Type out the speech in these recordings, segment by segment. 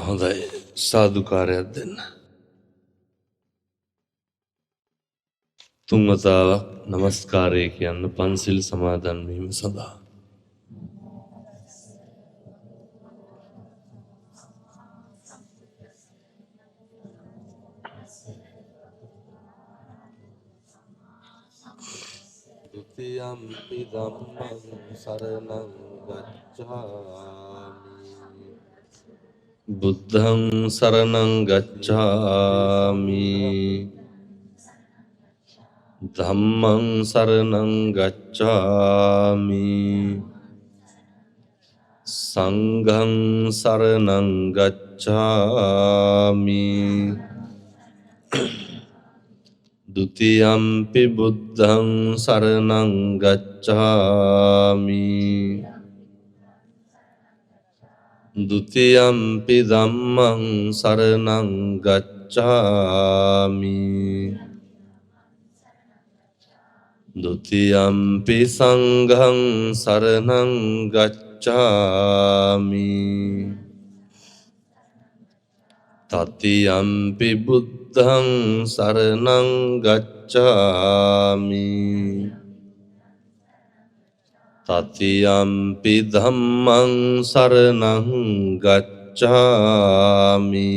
හොඳයි සාදුකාරයක් දෙන්න. තුන්වතාවක් නමස්කාරය කියන්න පන්සිල් සමාදන් වීම සඳහා. द्वितीयम्पि धम्मं शरणं गच्छामि बुद्धं शरणं गच्छामि धम्मं शरणं गच्छामि संघं शरणं गच्छामि द्वितीयम्पि बुद्धं शरणं गच्छामि द्वितीयम्पि धम्मं शरणं गच्छामि द्वितीयम्पि संघं शरणं गच्छामि तृतीयम्पि बुद्धं शरणं गच्छामि तृतीयम्पि धम्मं शरणं गच्छामि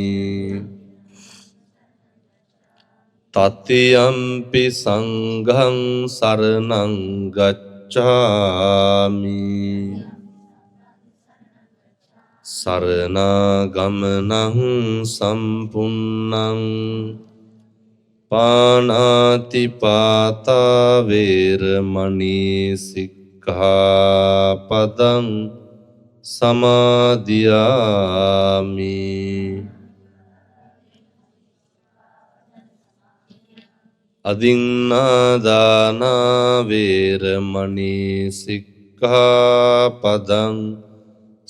तृतीयम्पि संघं शरणं गच्छामि शरणागमनं सम्पूर्णं पाणातिपाता वेरमणि सिक्खापदं समादियामि अदिन्नादाना वेरमणि सिक्खापदं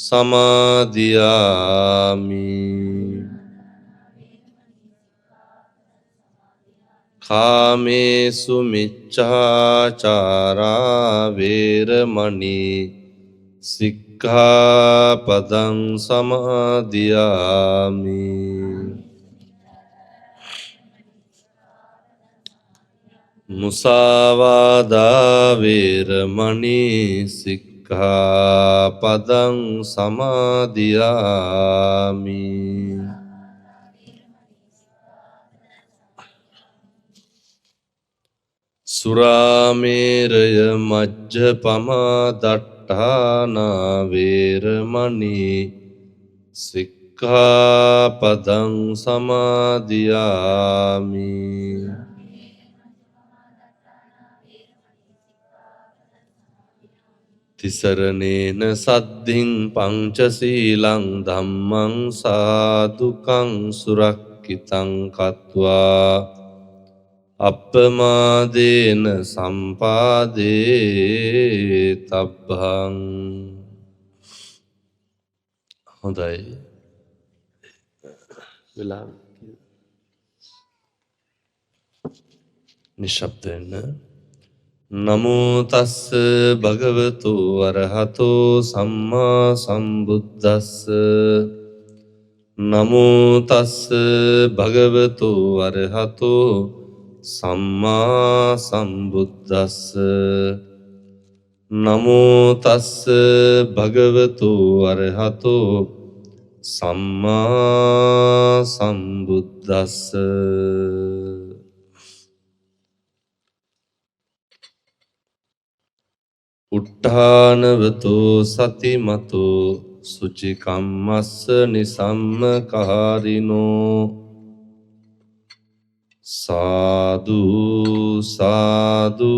समादियामि कामेषु मिच्छाचारा वेरमणि सिक्खापदं समादियामि मुसावादा वेरमणि सिक्खापदं समादियामि सुरामेरय मज्जपमा दट्टाना वेरमणि सिक्खापदं समादियामि तिसरनेन सद्धिं पंचशीलं धम्मं साधुकं सुरक्षितं कत्वा අප්පමාදේන සම්පාදේ තබ්බං. හොඳයි වෙලා නිශ්ශබ්ද වෙන්න. නමෝ තස්ස භගවතු අරහතෝ සම්මා සම්බුද්දස්ස නමෝ තස්ස භගවතු අරහතෝ සම්මා සම්බුද්දස්ස නමෝ තස්ස භගවතු අරහතෝ සම්මා සම්බුද්දස්ස. උට්ඨානවතෝ සතිමතෝ සුචිකම්මස්ස නිසම්මකාරිනෝ साधु साधु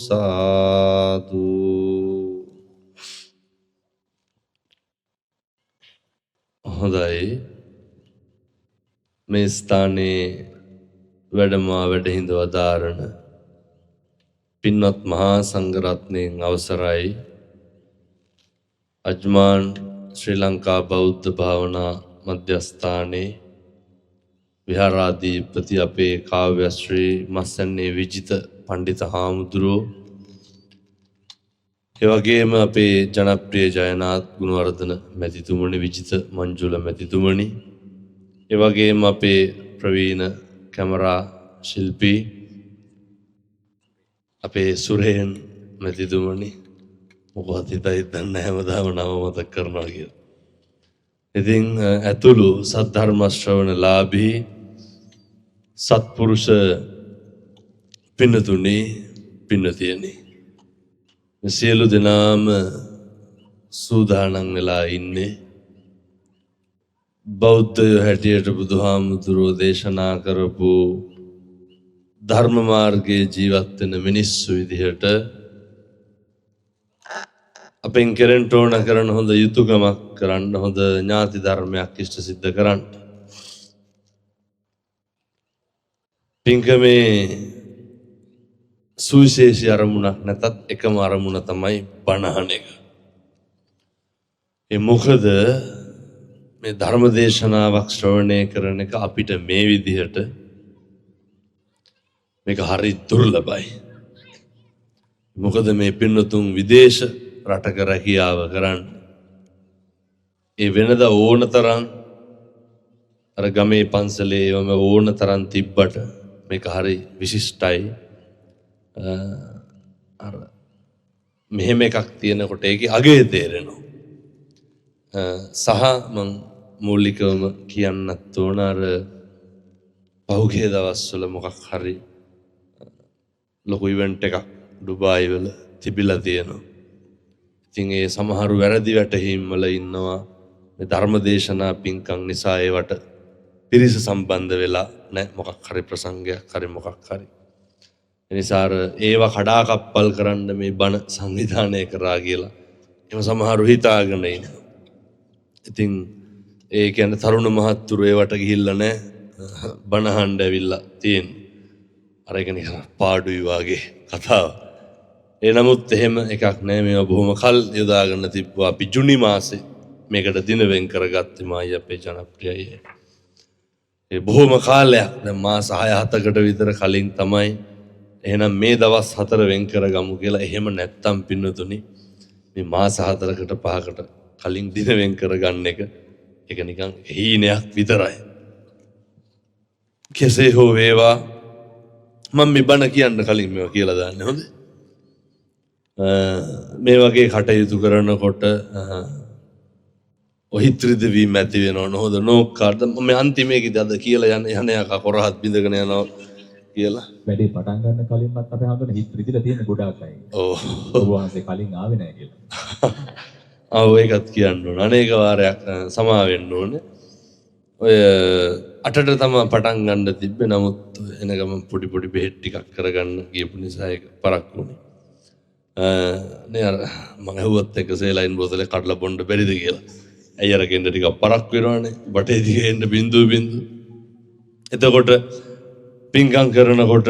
साधु. හොඳයි මේ ස්ථානයේ වැඩමා වැඩහිඳ වදාරණ පින්වත් මහා සංඝරත්නයන් අවසරයි. අජ්මාන් ශ්‍රී ලංකා බෞද්ධ භාවනා මධ්‍යස්ථානයේ විහාරාධිපති අපේ කාව්‍යශ්‍රී මස්සන්නේ විජිත පණ්ඩිත හාමුදුරුවෝ, ඒ වගේම අපේ ජනප්‍රිය ජයනාත් ගුණවර්ධන මැතිතුමනි, විජිත මංජුල මැතිතුමනි, ඒ වගේම අපේ ප්‍රවීණ කැමරා ශිල්පී අපේ සුරේන් මැතිතුමනි, මොකවත් හිතයි දන්නේ හැමදාම නම මතක් කරනවා කියලා. ඉතින් ඇතුළු සද්ධර්ම ශ්‍රවණලාභී සත්පුරුෂ පින්නතුනි, පින්නතියනි, සියලු දෙනාම සූදානම් වෙලා ඉන්නේ බෞද්ධයෝ හැටියට බුදුහාමුදුරුවෝ දේශනා කරපු ධර්ම මාර්ගයේ ජීවත් වෙන මිනිස්සු විදිහට අපෙන් කෙරෙන්න ඕන කරන හොඳ යුතුයකමක් කරන්න, හොඳ ඥාති ධර්මයක් ඉෂ්ට සිද්ධ කරන්න. පින්කමේ සුවිශේෂී අරමුණක් නැතත් එකම අරමුණ තමයි බණ අහන එක. ඒ මොකද මේ ධර්ම දේශනාවක් ශ්‍රවණය කරන එක අපිට මේ විදිහට මේක හරි දුර්ලභයි. මොකද මේ පින්නතුන් විදේශ රටක රැකියාව කරන්න ඒ වෙනද ඕන තරම් අර ගමේ පන්සලේ වම ඕන තරම් තිබ්බට මේක හරි විශිෂ්ටයි. අර මෙහෙම එකක් තියෙනකොට ඒකේ අගය තේරෙනවා. සහ මම මූලිකවම කියන්නත් ඕන අර පහුගිය දවස්වල මොකක් හරි ලොකු ඉවෙන්ට් එකක් ඩුබායි වල තිබිලා තියෙනවා. ඉතින් ඒ සමහරු වැරදි වැටහීම් වල ඉන්නවා. මේ ධර්ම දේශනා පින්කම් නිසා ඒවට පිරිස සම්බන්ධ වෙලා නැහැ. මොකක් හරි ප්‍රසංගයක් හරි මොකක් හරි. ඒ නිසා ඒවා කඩාකප්පල් කරන්න මේ බණ සංවිධානය කරා කියලා එහෙම සමහරු හිතාගෙන ඉන්නවා. ඉතින් ඒ කියන්නේ තරුණ මහත්තුරු ඒවට ගිහිල්ලා නැහැ. බණ අහන්න ඇවිල්ලා තියෙන්නේ. අර එක නිකන් පාඩුයි වාගේ කතාව. ඒ නමුත් එහෙම එකක් නෑ. මේවා බොහොම කල් යොදාගෙන තිබ්බා. අපි ජුනි මාසේ මේකට දින වෙන් කරගත්තේ මායි අපේ ජනප්‍රියයි. ඒ බොහොම කාලයක් දැන් මාස 6-7කට විතර කලින් තමයි එහෙනම් මේ දවස් 4 වෙන් කරගමු කියලා. එහෙම නැත්තම් පින්නතුනි මේ මාස 4කට 5කට කලින් දින වෙන් කරගන්න එක ඒක නිකන් හීනයක් විතරයි. කෙසේ හෝ වේවා මම මේ බණ කියන්න කලින් මේවා කියලා දාන්න හොඳ. මේ වගේ කටයුතු කරනකොට ඔහිත්‍රිද වීම ඇති වෙනව නොහොද නෝක්කාට මම අන්තිමේකදී අද කියලා යන යක කොරහත් බිඳගෙන යනවා කියලා. වැඩේ පටන් ගන්න කලින්වත් අපේ හඳුන හිත් රිදිලා තියෙන ගොඩාක් අය. ඔව්. ඔබවහන්සේ කලින් ආවේ නැහැ කියලා. ආව ඒකත් කියන්න ඕන. අනේක වාරයක් සමා වෙන්න ඕනේ. ඔය 8ට තමයි පටන් ගන්න තිබ්බේ. නමුත් එන ගමන් පොඩි පොඩි බෙහෙත් ටිකක් කරගන්න ගියපු නිසා ඒක පරක්කු වුණේ. නේ අර මම ඇහුවත් එක සේලයින් බෝතලේ කඩලා බොන්න බැරිද කියලා. ඇයි අර කෙන්ද ටිකක් පරක්කු වෙනවනේ. බටේ දිගේ එන්න බින්දු. එතකොට පින්කම් කරනකොට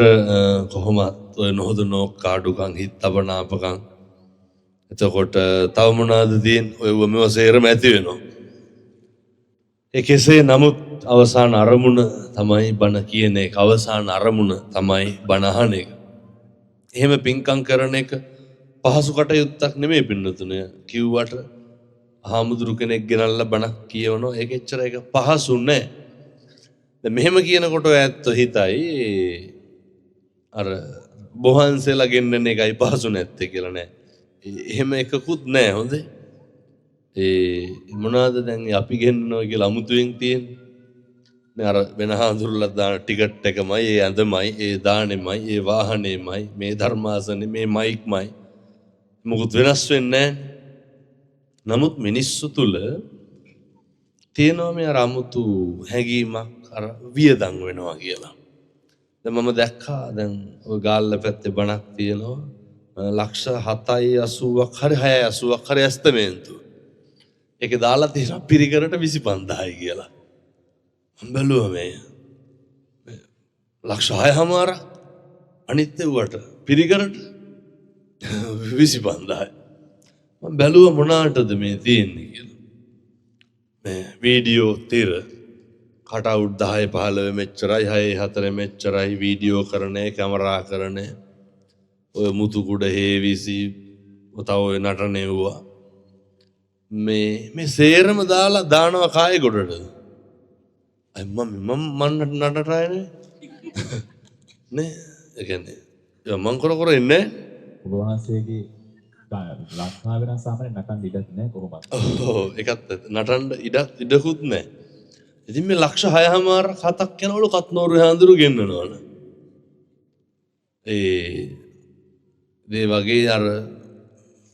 කොහොමත් ඔය නොහොද නෝක්කාඩුකම් හිත් තබනාපකම් එතකොට තව මොනවාද තියෙන්නේ ඔය මෙව සේරම ඇති වෙනවා. ඒ කෙසේ නමුත් අවසාන අරමුණ තමයි බණ කියන එක. අවසාන අරමුණ තමයි බණ අහන එක. එහෙම පින්කම් කරන එක පහසු කටයුත්තක් නෙමෙයි පින්නතුනේ. කිව්වට හාමුදුරු කෙනෙක් ගෙනල්ලා බණක් කියවනවා. ඒක එච්චර එක පහසු නෑ. දැන් මෙහෙම කියනකොට ඇත්ත හිතයි අර බොහන්සෙලා ගෙන්නන එකයි පහසු නැත්තේ කියලා නෑ. එහෙම එකකුත් නෑ හොඳේ. මොනවාද දැන් අපි ගෙන්නනවා කියලා අමුතුවෙන් තියෙන්නේ. අර වෙන හාමුදුරුවෝ දාන ටිකට් එකමයි, ඒ ඇඳමයි, ඒ දානෙමයි, ඒ වාහනේමයි, මේ ධර්මාසනේ, මේ මයික්මයි. මොකුත් වෙනස් වෙන්නේ නැහැ. නමුත් මිනිස්සු තුල තියෙනවා මේ අර අමුතු හැඟීමක් අර වියදම් වෙනවා කියලා. දැන් මම දැක්කා දැන් ඔය ගාල්ල පැත්තේ බණක් තියෙනවා. ලක්ෂ 7.80ක් හරි 6.80ක් හරි ඇස්තමේන්තු. ඒකේ දාලා තියෙනවා පිරිකරට 25000යි කියලා. මම බැලුවා මේ ලක්ෂ 6මාරක් අනිත් ඒවට පිරිකරට 25000යි. මම බැලුවා මොනාටද මේ තියෙන්නේ කියලා. මේ වීඩියෝ තිර කටවුට් 10 15 මෙච්චරයි 6 4 මෙච්චරයි වීඩියෝ කරන්නේ කැමරා කරන්නේ ඔය මුතු කුඩ හේවිසි තව ඔය නටන එව්වා. මේ සේරම දාලා දානවා කායේ ගොඩටද? මම නටරායනේ නේ. ඒ කියන්නේ මං කර ඉන්නේ. ඔබ වහන්සේගේ ලංකාවේ නම් සාමාන්‍යයෙන් නටන්න ඉඩක් නැහැ කොහොමද? ඔව් ඒකත් නටන්න ඉඩකුත් නැහැ. ඉතින් මේ ලක්ෂ 6මාරක් 7ක් යනවලු කත්නෝරු හාඳුරු ගෙන්නනවනේ. ඒ වගේ අර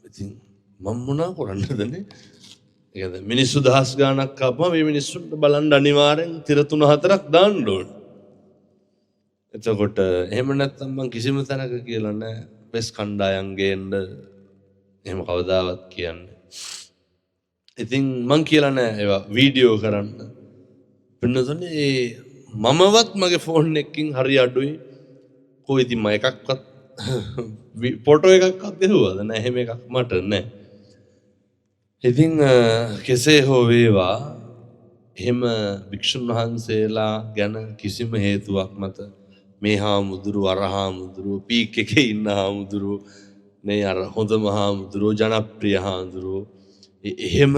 ඉතින් මම මොනා කරන්නදනේ? ඒ කියන්නේ මිනිස්සු දහස් ගාණක් ආපුවම මේ මිනිස්සුන්ට බලන්න අනිවාර්යෙන් තිර 3-4ක් දාන්න ඕන. එතකොට එහෙම නැත්නම් මං කිසිම තැනක කියලා නැහැ වෙස් කණ්ඩායම් ගේන්න එහෙම කවදාවත් කියන්නේ. ඉතින් මං කියලා නැහැ ඒවා වීඩියෝ කරන්න. පින්නතුනේ මමවත් මගේ ෆෝන් එකකින් හරි අඩුයි. කොයි ඉතින් මම එකක්වත් ෆොටෝ එකක්වත් දෙවුවද නැහැ. එහෙම එකක් මට නැහැ. ඉතින් කෙසේ හෝ වේවා එහෙම භික්ෂුන් වහන්සේලා ගැන කිසිම හේතුවක් මත මේ හාමුදුරු අර හාමුදුරු පීක් එකේ ඉන්න හාමුදුරු මේ අර හොඳම හාමුදුරු ජනප්‍රිය හාමුදුරු එහෙම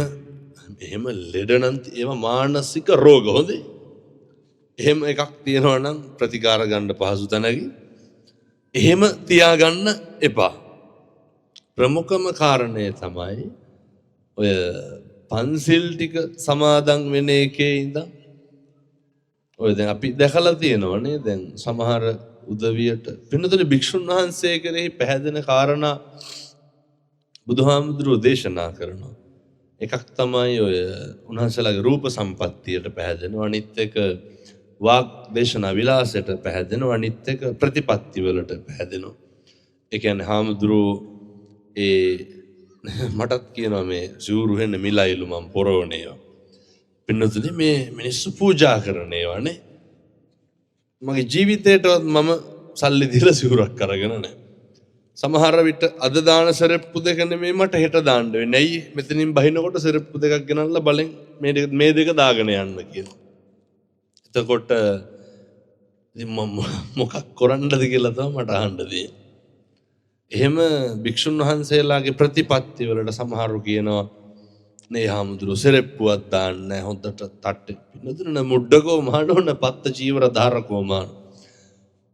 ලෙඩ නම් ඒවා මානසික රෝග හොඳේ. එහෙම එකක් තියෙනවා නම් ප්‍රතිකාර ගන්න පහසු තැනකින් එහෙම තියාගන්න එපා. ප්‍රමුඛම කාරණය තමයි ඔය පන්සිල් ටික සමාදන් වෙන එකේ ඉඳන් ඔය දැන් අපි දැකලා තියෙනවනේ දැන් සමහර උදවියට පින්නතුනේ භික්ෂුන් වහන්සේ කෙරෙහි පැහැදෙන කාරණා බුදුහාමුදුරුවෝ දේශනා කරනවා. එකක් තමයි ඔය උන්වහන්සේලාගේ රූප සම්පත්තියට පැහැදෙනවා. අනිත් එක වාග් දේශනා විලාසයට පැහැදෙනවා. අනිත් එක ප්‍රතිපත්ති වලට පැහැදෙනවා. ඒ කියන්නේ හාමුදුරුවෝ මටත් කියනවා මේ සිවුරු හෙන්න මිලයිලු මම පොරවනේවා. පින්නතුනේ මේ මිනිස්සු පූජා කරන ඒවානේ. මගේ ජීවිතේටවත් මම සල්ලි දීලා සිවුරක් අරගෙන නැහැ. සමහර විට අද දාන සෙරප්පු දෙක නෙමෙයි මට හෙට දාන්න වෙන්නේ. ඇයි මෙතනින් බහිනකොට සෙරප්පු දෙකක් ගෙනල්ලා බලෙන් මේ දෙක දාගෙන යන්න කියලා. එතකොට ඉතින් මම මොකක් කරන්නද කියලා තමයි මට අහන්න දෙන්නේ. එහෙම භික්ෂුන් වහන්සේලාගේ ප්‍රතිපත්ති වලට සමහරු කියනවා නේ හාමුදුරුවෝ සෙරප්පුවක් දාන්නේ හොඳට තට්ටේ. පින්නතුනේ මුඩකෝ මහණෝන පත්ත චීවර ධාරකෝ මාන.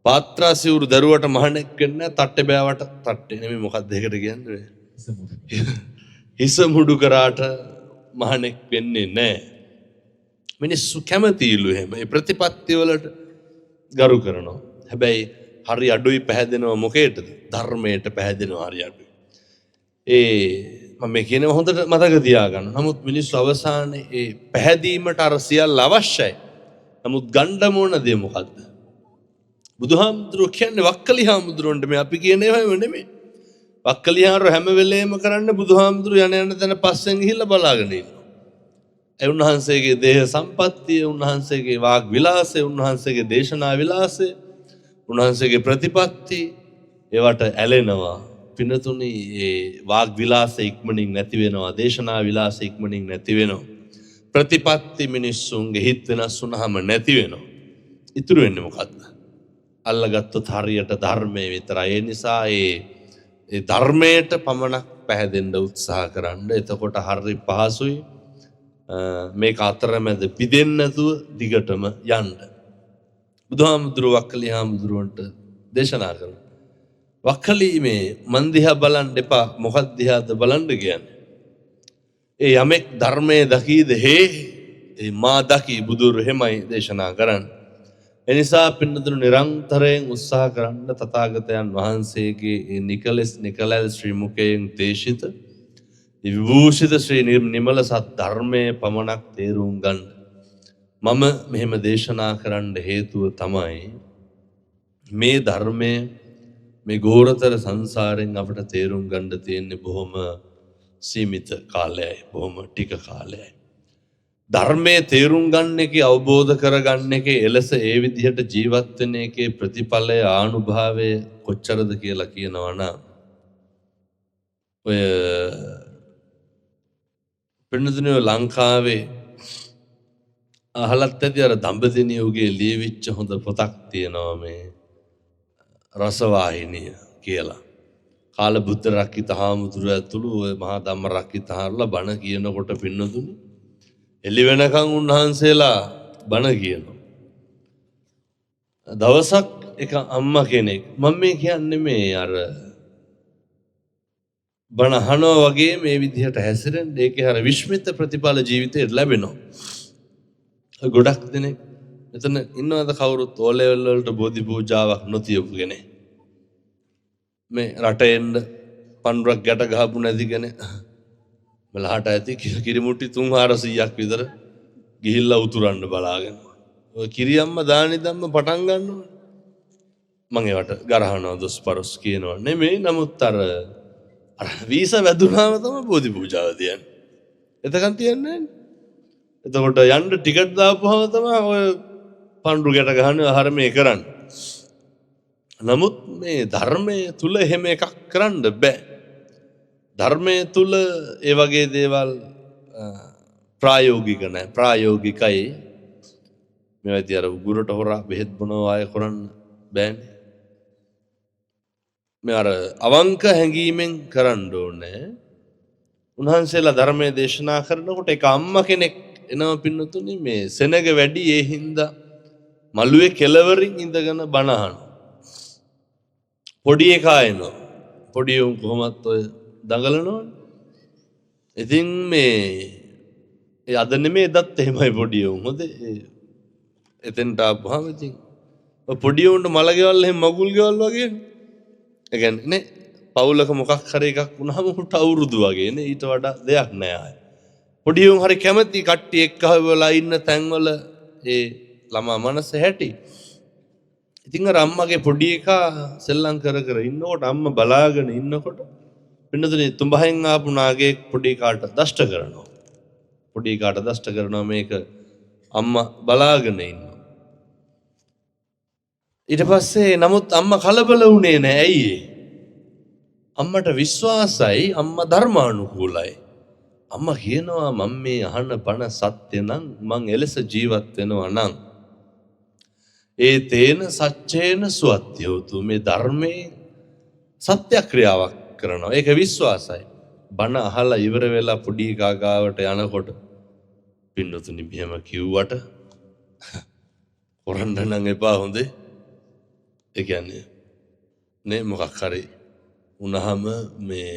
පාත්‍රා සිවුරු දරුවට මහණෙක් වෙන්නේ තට්ටේ බෑවට තට්ටේ නෙමෙයි මොකක්ද ඒකට කියන්නේ? හිස මුඩු කරාට මහණෙක් වෙන්නේ නැහැ. මිනිස්සු කැමතිලු එහෙම. ඒ ප්‍රතිපත්ති වලට ගරු කරනවා. හැබැයි හරි අඩුයි පැහැදෙනවා මොකේටද? ධර්මයට පැහැදෙනවා හරි අඩුයි. මම මේ කියනවා හොඳට මතක තියාගන්න. නමුත් මිනිස්සු අවසානයේ ඒ පැහැදීමට අර සියල්ල අවශ්‍යයි. නමුත් ගණ්ඩ මොන දේ මොකද්ද? බුදුහාමුදුරුවෝ කියන්නේ වක්කලි හාමුදුරුවන්ට මේ අපි කියන ඒවා නෙමෙයි. වක්කලි හාමුදුරුවෝ හැම වෙලේම කරන්නේ බුදුහාමුදුරුවෝ යන තැන පස්සෙන් ගිහිල්ලා බලාගෙන ඉන්නවා. ඒ උන්වහන්සේගේ දේහ සම්පත්තිය, උන්වහන්සේගේ වාග් විලාසය, උන්වහන්සේගේ දේශනා විලාසය, උන්වහන්සේගේ ප්‍රතිපත්ති ඒවට ඇලෙනවා. පින්නතුනි ඒ වාග් විලාස ඉක්මනින් නැති වෙනවා. දේශනා විලාස ඉක්මනින් නැති වෙනවා. ප්‍රතිපත්ති මිනිස්සුන්ගේ හිත වෙනස් වුනහම නැති වෙනවා. ඉතුරු වෙන්නේ මොකද්ද? අල්ලගත්තොත් හරියට ධර්මයේ විතරයි. ඒ නිසා ඒ ධර්මයට පමණක් පැහැදෙන්න උත්සාහ කරන්න. එතකොට හරි පහසුයි මේක අතරමැද පිදෙන්න නැතුව දිගටම යන්න. බුදුහාමුදුරුවෝ වක්කලි හාමුදුරුවන්ට දේශනා කරනවා. වක්කලි මේ මන් දිහා බලන්න එපා. මොකක් දිහාද බලන්න කියන්නේ? ඒ යමෙක් ධර්මයේ දකීද හේ මා දකි බුදුරු හැමයි දේශනා කරන්නේ. එනිසා පින්නතුණු නිරන්තරයෙන් උත්සාහ කරන්න තථාගතයන් වහන්සේගේ නිකලස් ශ්‍රී මුඛයෙන් දේශිත විභූෂිත ශ්‍රී නිමල සත් ධර්මයේ පමණක් තේරුම් ගන්න. මම මෙහෙම දේශනා කරන්න හේතුව තමයි මේ ධර්මයේ මේ ගෝරතර සංසාරයෙන් අපට තේරුම් ගන්න තියෙන්නේ බොහොම සීමිත කාලයයි, බොහොම ටික කාලයයි. ධර්මයේ තේරුම් ගන්න එකේ අවබෝධ කරගන්න එකේ එලෙස ඒ විදිහට ජීවත් වෙන එකේ ප්‍රතිඵලය ආනුභාවය කොච්චරද කියලා කියනවා නම් ඔය පින්නතුනේ ලංකාවේ අහලත් ඇති අර දඹදිනියෝගේ ලියවිච්ච හොඳ පොතක් තියෙනවා මේ රසවාහිනිය කියලා. කාල බුද්ධ රක්කිත හාමුදුරුවෝ ඇතුළු ඔය මහා ධම්ම රක්කිත හාමුදුරුවෝ බණ කියනකොට පින්නතුනි එළි වෙනකන් උන්වහන්සේලා බණ කියනවා. දවසක් එක අම්මා කෙනෙක් මම මේ කියන්නේ මේ අර බණ අහනවා වගේ මේ විදිහට හැසිරෙන්න ඒකේ අර විශ්මිත ප්‍රතිඵල ජීවිතයට ලැබෙනවා. ගොඩක් දෙනෙක් එතන ඉන්නවද කවුරුත් ඕ ලෙවල් වලට බෝධි පූජාවක් නොතියපු කෙනෙක්. මේ රටෙන්න පඳුරක් ගැට ගහපු නැති කෙනෙක්. මලහට ඇති කිරිමුට්ටි 300ක් විතර ගිහිල්ලා උතුරන්න බලාගෙන. ඔය කිරියම්ම දානි ධම්ම පටන් ගන්නවා. මම ඒවට ගරහනවා දොස්පරොස් කියනවා නෙමෙයි. නමුත් අර වීසා වැදුනාම තමයි බෝධි පූජාව තියන්නේ. එතකන් තියන්නේ නැහැ. එතකොට යන්න ටිකට් දාපුවම තමයි ඔය පඳුරු ගැට ගහන ආහාර මේ කරන්නේ. නමුත් මේ ධර්මයේ තුල එහෙම එකක් කරන්න බෑ. ධර්මයේ තුල ඒ වගේ දේවල් ප්‍රායෝගික නැහැ. ප්‍රායෝගිකයි. මේවා ඉතින් අර උගුරට හොරා බෙහෙත් බොනවා අය කරන්න බෑනේ. මේ අර අවංක හැඟීමෙන් කරන්න ඕනේ. උන්වහන්සේලා ධර්මයේ දේශනා කරනකොට එක අම්මා කෙනෙක් එනවා පින්නතුනි මේ සෙනග වැඩි ඒ හින්දා මළුවේ කෙළවරින් ඉඳගෙන බණ අහනවා. පොඩි එකා එනවා. පොඩි උන් කොහොමත් ඔය දඟලනවනේ. ඉතින් මේ ඒ අද නෙමෙයි එදත් එහෙමයි පොඩි උන්. හොඳේ එතෙන්ට ආවම ඉතින් පොඩි උන්ට මල ගෙවල් එහෙම මගුල් ගෙවල් වගේනේ. ඒ කියන්නේ නේ පවුලක මොකක් හරි එකක් වුණාම උට අවුරුදු වගේ නේ ඊට වඩා දෙයක් නෑ ආයේ. පොඩි උන් හරි කැමති කට්ටිය එක්කහවලා ඉන්න තැන්වල ඒ ළමා මනස හැටි. ඉතින් අර අම්මගේ පොඩි එකා සෙල්ලම් කර කර ඉන්නකොට අම්මා බලාගෙන ඉන්නකොට පින්නතුනේ තුඹහෙන් ආපු නාගේ පොඩි එකාට දෂ්ට කරනවා. පොඩි එකාට දෂ්ට කරනවා මේක අම්මා බලාගෙන ඉන්නවා. ඊට පස්සේ නමුත් අම්මා කලබල වුණේ නෑ. ඇයි අම්මට විශ්වාසයි අම්මා ධර්මානුකූලයි. අම්මා කියනවා මම මේ අහන බණ සත්‍ය නම් මං එලෙස ජීවත් වෙනවා නම් ඒ තේන සච්චේන සුවත්‍යවතු මේ ධර්මයේ සත්‍යක්‍රියාවක් කරනවා. ඒක විශ්වාසයි. බණ අහලා ඉවර වෙලා පොඩි කාගාවට යනකොට පින්නතුනි මෙහෙම කිව්වට කරන්න නම් එපා හොඳේ. ඒ කියන්නේ නේ මොකක් හරි උනහම මේ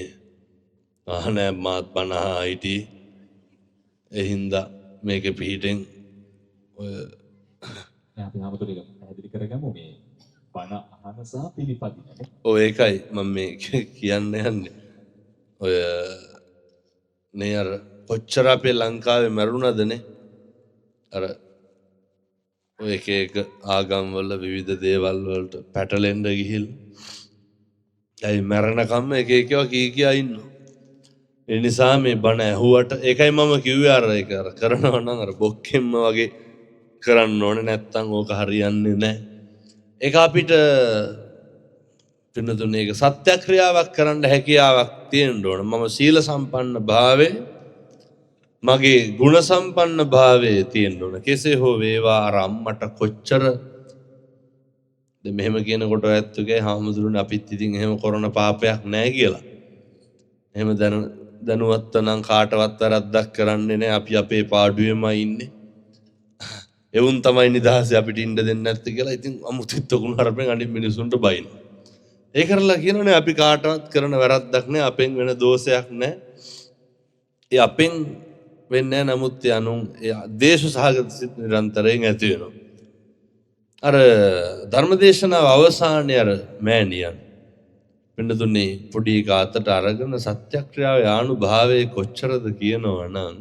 අහනෑ මාත් බණ අහා හිටි ඒ හින්දා මේකේ පිටින් ඔය අපි හැමෝටම පැහැදිලි කරගමු මේ බණ අහන සහ පිළිපදින. ඔය ඒකයි මම මේ කියන්න යන්නේ. ඔය නේ අර කොච්චර අපේ ලංකාවේ මරුණදනේ අර ඔය එක ආගම් වල විවිධ දේවල් වලට පැටලෙන්න ගිහිල්ලා. ඇයි මරණකම්ම එක එකව කියා ඉන්නවා. ඒ නිසා මේ බණ ඇහුවට ඒකයි මම කිව්වේ අර ඒක අර කරනවා නම් අර බොක්කෙම්ම වගේ කරන්න ඕනේ නැත්තම් ඕක හරියන්නේ නැහැ. ඒක අපිට පින්නතුනේ ඒක සත්‍යක්‍රියාවක් කරන්න හැකියාවක් තියෙන්න ඕන. මම සීල සම්පන්න භාවයේ මගේ ගුණ සම්පන්න භාවයේ තියෙන්න ඕන. කෙසේ හෝ වේවා අර අම්මට කොච්චර දැන් මෙහෙම කියනකොට ඇත්තගේ හාමුදුරනේ අපිත් ඉතින් එහෙම කරන පාපයක් නැහැ කියලා. එහෙම දැනුවත් නම් කාටවත් වැරද්දක් කරන්නේ නැහැ. අපි අපේ පාඩුවේමයි ඉන්නේ. එවුන් තමයි නිදහසේ අපිට ඉන්න දෙන්නේ නැත්තේ කියලා. ඉතින් අමුතිත් උකුණු හරපෙන් අනිත් මිනිසුන්ට බයින. ඒ කරලා කියනෝනේ අපි කාටවත් කරන වැරද්දක් නැහැ. අපෙන් වෙන දෝෂයක් නැහැ. ඒ අපෙන් වෙන්නේ නැහැ. නමුත් යනුන් ඒ දේශ සහගත සිත් නිරන්තරයෙන් ඇති වෙනවා. අර ධර්මදේශනාව අවසානයේ අර මෑණියන් පින්නතුනේ පොඩි කාතට අරගෙන සත්‍යක්‍රියාවේ ආනුභාවයේ කොච්චරද කියනවා නම්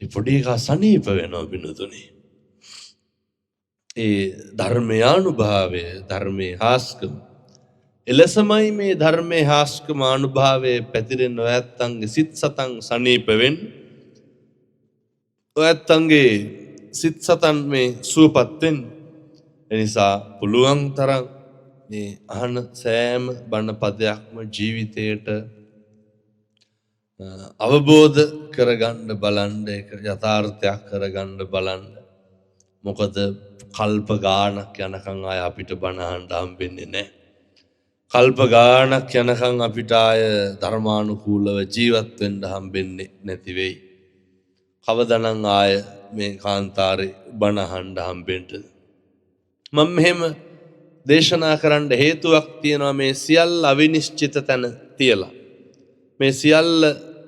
ඒ පොඩි කා සනීප වෙනවා පින්නතුනේ. ඒ ධර්මයානුභාවය ධර්මයේ හාස්කම එලෙසමයි මේ ධර්මයේ හාස්කම අනුභවයේ පැතිරෙන ඔයත්තන්ගේ සිත් සතන් සනීප වෙන්නේ. ඔයත්තන්ගේ සිත් සතන් මේ සුවපත් වෙන්නේ. එනිසා පුළුවන් තරම් මේ අහන සෑම බණ පදයක්ම ජීවිතයට අවබෝධ කරගන්න බලන්න. ඒක යථාර්ථයක් කරගන්න බලන්න. මොකද කල්ප ගානක් යනකම් ආය අපිට බණ අහන්න හම්බෙන්නේ නැහැ. කල්ප ගානක් යනකම් අපිට ආය ධර්මානුකූලව ජීවත් වෙන්න හම්බෙන්නේ නැති වෙයි. කවදනම් ආය මේ කාන්තාරේ බණ අහන්න හම්බෙන්නද? මම මෙහෙම දේශනා කරන්න හේතුවක් තියෙනවා මේ සියල්ල අවිනිශ්චිත තැන තියලා. මේ සියල්ල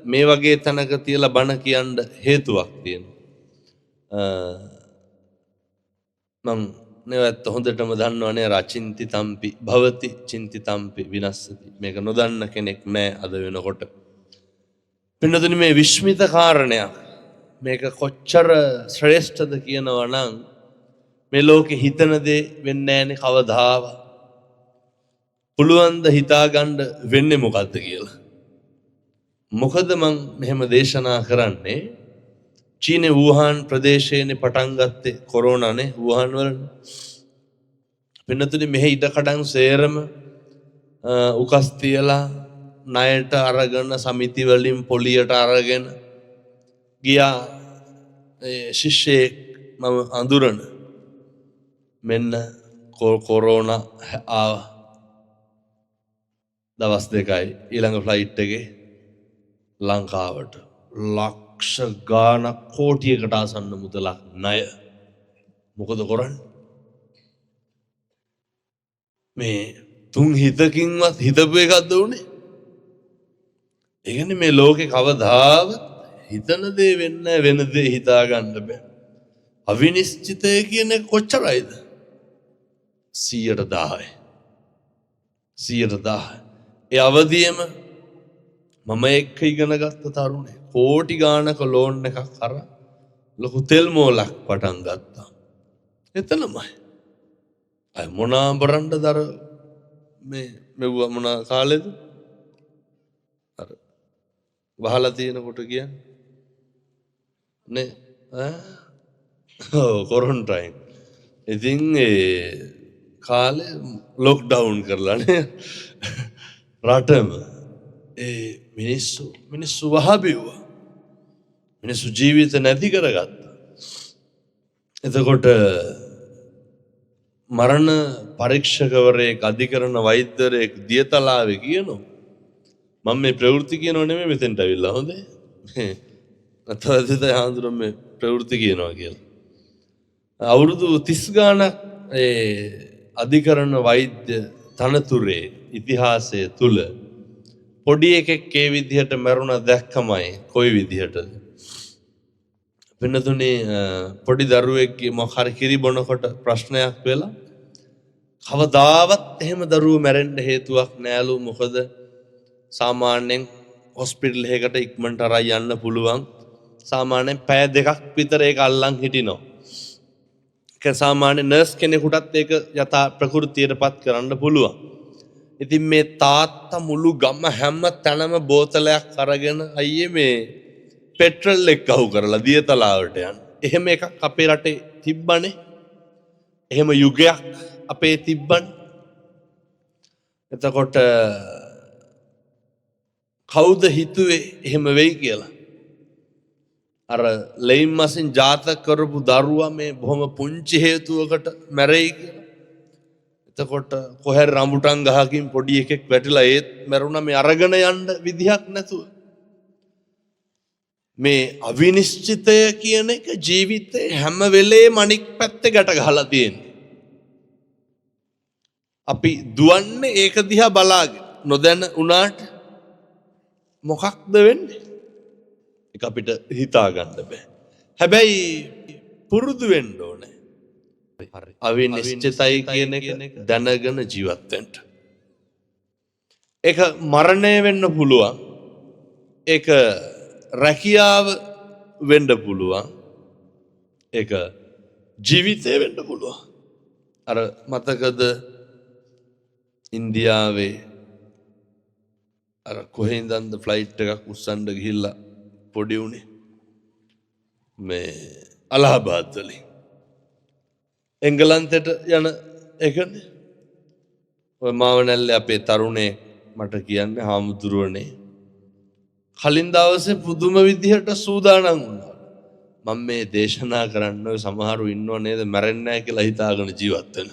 මේ වගේ තැනක තියලා බණ කියන්න හේතුවක් තියෙනවා. මම නැවත හොඳටම දන්නවනේ රචින්ති තම්පි භවති චින්ති තම්පි විනස්සති. මේක නොදන්න කෙනෙක් නෑ අද වෙනකොට. පින්නතුනි මේ විශ්මිත කාරණයක් මේක කොච්චර ශ්‍රේෂ්ඨද කියනවා නම් මේ ලෝකේ හිතන දේ වෙන්නේ නැහැනේ කවදාවත්. පුළුවන් ද හිතාගන්න වෙන්නේ මොකද්ද කියලා. මොකද මම මෙහෙම දේශනා කරන්නේ චීනේ වුහාන් ප්‍රදේශයේනේ පටන් ගත්තේ කොරෝනානේ වුහාන් වලනේ. පින්නතුනි මෙහි ඉඩකඩම් සේරම උකස් තියලා ණයට අරගෙන සමිති වලින් පොලියට අරගෙන ගියා ශිෂ්‍යෙක් මම අඳුරන මෙන්න කොරෝනා ආවා. දවස් දෙකයි ඊළඟ ෆ්ලයිට් එකේ ලංකාවට ලක්ෂ ගාණක් කෝටියකට ආසන්න මුදලක් ණය. මොකද කරන්නේ? මේ තුන් හිතකින්වත් හිතපු එකක්ද උනේ? ඒ කියන්නේ මේ ලෝකේ කවදාවත් හිතන දේ වෙන්නේ වෙන දේ හිතා ගන්න බෑ. අවිනිශ්චිතය කියන එක කොච්චරයිද? 100%යි. 100%. ඒ අවදියේම මම එක්ක ඉගෙන ගත්ත තරුණේ කෝටි ගාණක ලෝන් එකක් අර ලොකු තෙල් මෝලක් පටන් ගත්තා. එතනමයි. අය මොනා බරණ්ඩද අර මේ මෙව්ව මොන කාලෙද? අර වහලා තියෙනකොට කියන්නේ නේ කොරන්ටයින්. ඉතින් ඒ කාලේ ලොක්ඩවුන් කරලා නේ රටම මිනිස්සු වහබිව්වා. මිනිස්සු ජීවිත නැති කරගත්තා. එතකොට මරණ පරීක්ෂකවරයෙක් අධිකරණ වෛද්‍යවරයෙක් දියතලාවේ කියනවා මම මේ ප්‍රවෘත්ති කියනව නෙමෙයි මෙතෙන්ට අවිල්ලා හොඳේ. නැතවදිත හාමුදුරුවෝ මේ ප්‍රවෘත්ති කියනවා කියලා. අවුරුදු 30 ගාණක් අධිකරණ වෛද්‍ය තනතුරේ ඉතිහාසය තුල පොඩි එකෙක් ඒ විදිහට මරුණා දැක්කමයි කොයි විදිහටද? වෙනතුනේ පොඩි දරුවෙක්ගේ මොකක් හරි කිරි බොනකොට ප්‍රශ්නයක් වෙලා කවදාවත් එහෙම දරුවෝ මැරෙන්න හේතුවක් නෑලු. මොකද සාමාන්‍යයෙන් හොස්පිටල් එකකට ඉක්මනට අරන් යන්න පුළුවන්. සාමාන්‍යයෙන් පැය දෙකක් විතර ඒක අල්ලන් හිටිනවා. ඒක සාමාන්‍ය නර්ස් කෙනෙකුටත් ඒක යථා ප්‍රകൃතියටපත් කරන්න පුළුවන්. ඉතින් මේ තාත්තා මුළු ගම හැම තැනම බෝතලයක් අරගෙන අයියේ මේ පෙට්‍රල් එක අහු කරලා දියතලාවට යන. එහෙම එකක් අපේ රටේ තිබ්බනේ. එහෙම යුගයක් අපේ තිබ්බනේ. එතකොට කවුද හිතුවේ එහෙම වෙයි කියලා? අර ලෙයින් මසින් ජාතක කරපු දරුවා මේ බොහොම පුංචි හේතුවකට මැරෙයි කියලා. එතකොට කොහේ රඹුටන් ගහකින් පොඩි එකෙක් වැටිලා ඒත් මැරුණා මේ අරගෙන යන්න විදිහක් නැතුව. මේ අවිනිශ්චිතය කියන එක ජීවිතේ හැම වෙලේම අනික් පැත්තේ ගැට ගහලා තියෙන්නේ. අපි දුවන්නේ ඒක දිහා බලාගෙන. නොදැන උනාට මොකක්ද වෙන්නේ? ඒක අපිට හිතා ගන්න බෑ. හැබැයි පුරුදු වෙන්න ඕනේ. අවිනිශ්චිතයි කියන එක දැනගෙන ජීවත් වෙන්න. ඒක මරණය වෙන්න පුළුවන්. ඒක රැකියාව වෙන්න පුළුවන්. ඒක ජීවිතය වෙන්න පුළුවන්. අර මතකද ඉන්දියාවේ අර කොහෙන්දන්ද ෆ්ලයිට් එකක් උස්සන්න ගිහිල්ලා පොඩි උනේ මේ අලහබාද් වලින් එංගලන්තයට යන එකනේ. ඔය මාවනැල්ලේ අපේ තරුණේ මට කියන්නේ හාමුදුරුවනේ කලින් දවසේ පුදුම විදිහට සූදානම් වුණා. මම මේ දේශනා කරන්න ඔය සමහරු ඉන්නව නේද මැරෙන්නේ නැහැ කියලා හිතාගෙන ජීවත් වෙන.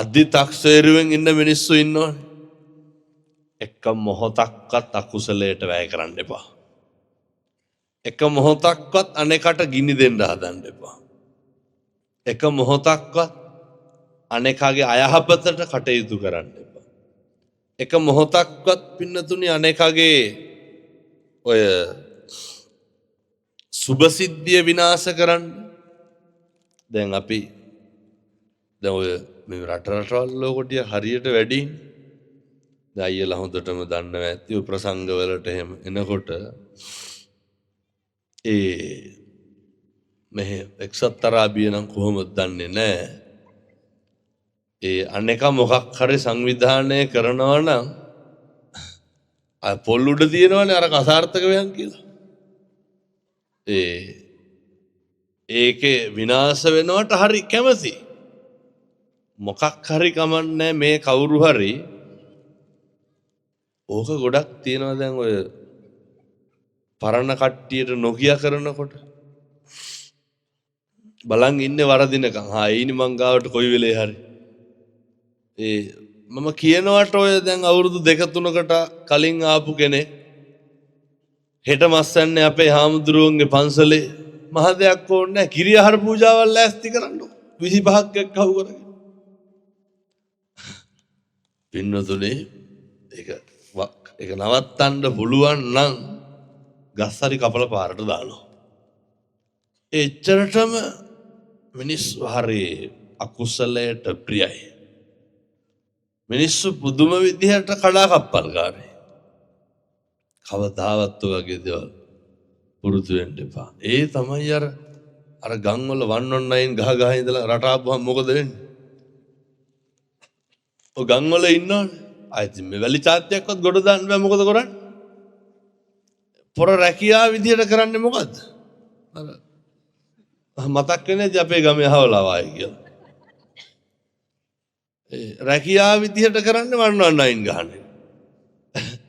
අධිතක්සේරුවෙන් ඉන්න මිනිස්සු ඉන්නවනේ. එක මොහොතක්වත් අකුසලයට වැය කරන්න එපා. එක මොහොතක්වත් අනෙකට ගිනි දෙන්න හදන්න එපා. එක මොහොතක්වත් අනෙකාගේ අයහපතට කටයුතු කරන්න එපා. එක මොහොතක්වත් පින්නතුනි අනෙකාගේ ඔය සුභසිද්ධිය විනාශ කරන්න. දැන් අපි දැන් ඔය මේ රටවල් කොටිය හරියට වැඩි. දැන් අයියලා හොඳටම දන්නවා ඇති ඔය ප්‍රසංගවලට එහෙම එනකොට මෙහෙ එක්සත් අරාබිය නම් කොහොමද දන්නේ නැහැ. අනෙක මොකක් හරි සංවිධානය කරනවා නම් පොල් උඩ තියෙනවනේ අර අසාර්ථක වයන් කියලා. ඒකේ විනාශ වෙනවට හරි කැමති. මොකක් හරි කමන්නේ මේ කවුරු හරි ඕක ගොඩක් තියෙනවා දැන් ඔය පරණ කට්ටියට නොකිය කරනකොට බලන් ඉන්නේ වරදිනකම්. ඊනි මං ගාවට කොයි වෙලේ හරි මම කියනවට ඔය දැන් අවුරුදු 2-3කට කලින් ආපු කෙනෙක් හෙට මස්සන්නේ අපේ හාමුදුරුවන්ගේ පන්සලේ මහ දෙයක් ඕනේ නැහැ. කිරි ආහාර පූජාවල් ලෑස්ති කරන්න 25ක් එක්කව කරගෙන. පින්නතුනේ ඒක නවත්තන්න පුළුවන් නම් ගස් හරි කපල පාරට දානවා. එච්චරටම මිනිස්සු හරි අකුසලයට ප්‍රියයි. මිනිස්සු පුදුම විදිහට කඩාකප්පල්කාරයි. කවදාවත් වගේ දේවල් පුරුදු වෙන්න එපා. තමයි අර ගම් වල 119 ගහ ඉඳලා රට ආපුවම මොකද වෙන්නේ? ඔය ගම් වල ඉන්නවනේ. ආයෙත් මේ වැලි චාත්‍යයක්වත් ගොඩ දාන්න බෑ. මොකද කරන්නේ? පොර රැකියා විදියට කරන්නේ මොකද්ද? මතක් වෙන්නේ අපේ ගමේ අහවලා වායි කියලා. රැකියා විදියට කරන්නේ 119 ගහන්නේ.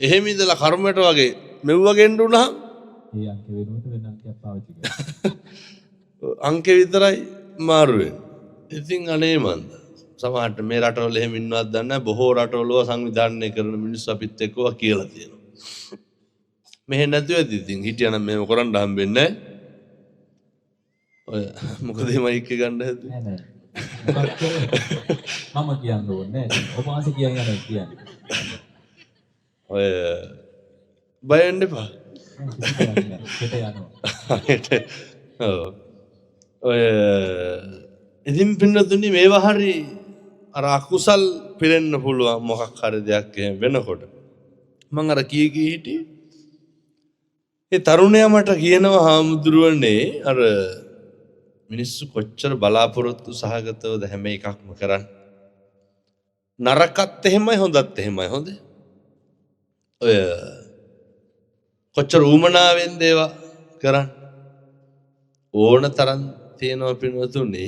එහෙම ඉඳලා කර්මයට වගේ මෙව්ව ගෙන්න උනහම ඒ අංක වෙනුවට වෙන අංකයක් පාවිච්චි කරනවා. අංක විතරයි මාරු වෙන්නේ. ඉතින් අනේ මන්ද සමහරට මේ රටවල එහෙම ඉන්නවත් දන්නේ නැහැ. බොහෝ රටවල සංවිධානය කරන මිනිස්සු අපිත් එක්කව කියලා තියෙනවා. මෙහෙ නැතුව ඇති ඉතින් හිටියනම් මේව කරන්න හම්බෙන්නේ නැහැ. ඔය මොකද මයික් එක ගන්න හැදුවේ? නෑ නෑ. මම කියන්න ඕනේ නෑ. ඔබ ආසේ කියන්නේ. ඔය බයෙන්ඩ එපා. ඔය ඉතින් පින්නතුනි මේවා හරි අර අකුසල් පිරෙන්න පුළුවන් මොකක් හරි දෙයක් එහෙම වෙනකොට. මං අර කී හිටියේ. ඒ තරුණයා මට කියනවා හාමුදුරුවනේ අර මිනිස්සු කොච්චර බලාපොරොත්තු සහගතවද හැම එකක්ම කරන්නේ. නරකත් එහෙමයි හොඳත් එහෙමයි හොඳේ. ඔය කොච්චර ඌමනාවෙන් දේවා කරන්න ඕන තරම් තියෙනවා පින්වතුනි.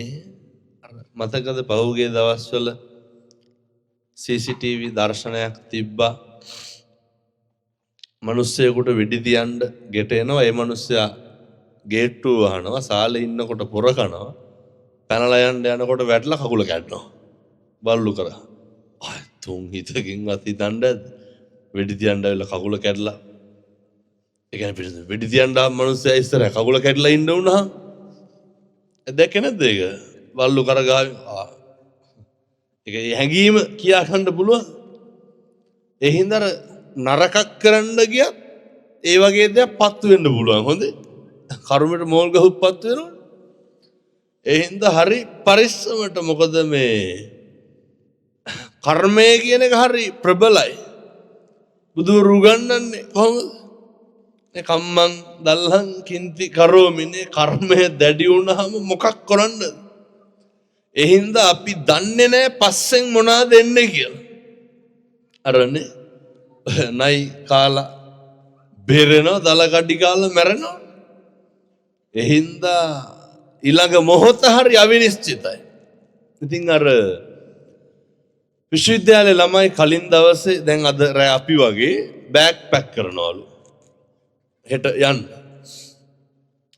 මතකද පහුගිය දවස්වල CCTV දර්ශනයක් තිබ්බා. මිනිස්සෙකුට වෙඩි තියන්න ගෙට එනවා. ඒ මිනිස්සයා ගේට්ටුව වහනවා. සාලේ ඉන්නකොට පොර කනවා. පැනලා යනකොට වැටලා කකුල කැඩනවා. බල්ලු කරා. තුන් හිතකින්වත් හිතන්නද වෙඩි තියන්න ඇවිල්ලා කකුල කැඩලා. ඒ කියන්නේ පිටින් වෙඩි තියන්න ආව මිනිස්සයා ඉස්සර කකුල කැඩලා ඉන්න උනහම දැක්කේ නැද්ද ඒක? බල්ලු කරගාවි. ඒක හැංගීම කියා ගන්න පුළුවන්. ඒ හින්දා නරකක් කරන්න ගියත් ඒ වගේ දෙයක් පත්තු වෙන්න පුළුවන්. හොඳේ. කර්මයට මෝල් ගහුත් පත්තු වෙනවනේ. ඒ හින්දා හරි පරිස්සමට. මොකද මේ කර්මය කියන එක හරි ප්‍රබලයි. බුදුරු ගන්නන්නේ කොහොමද? මේ කම්මං දල්හං කින්ති කරෝමිනේ කර්මය දැඩි වුණාම මොකක් කරන්නද? ඒ හින්දා අපි දන්නේ නැහැ පස්සෙන් මොනවද එන්නේ කියලා. අරනේ නයි කාලා බේරෙනවා, දල කඩි කාලා මැරෙනවා. ඒ හින්දා ඊළඟ මොහොත හරි අවිනිශ්චිතයි. ඉතින් අර විශ්වවිද්‍යාලේ ළමයි කලින් දවසේ දැන් අද රෑ අපි වගේ බෑග් පැක් කරනවලු. හෙට යන්න.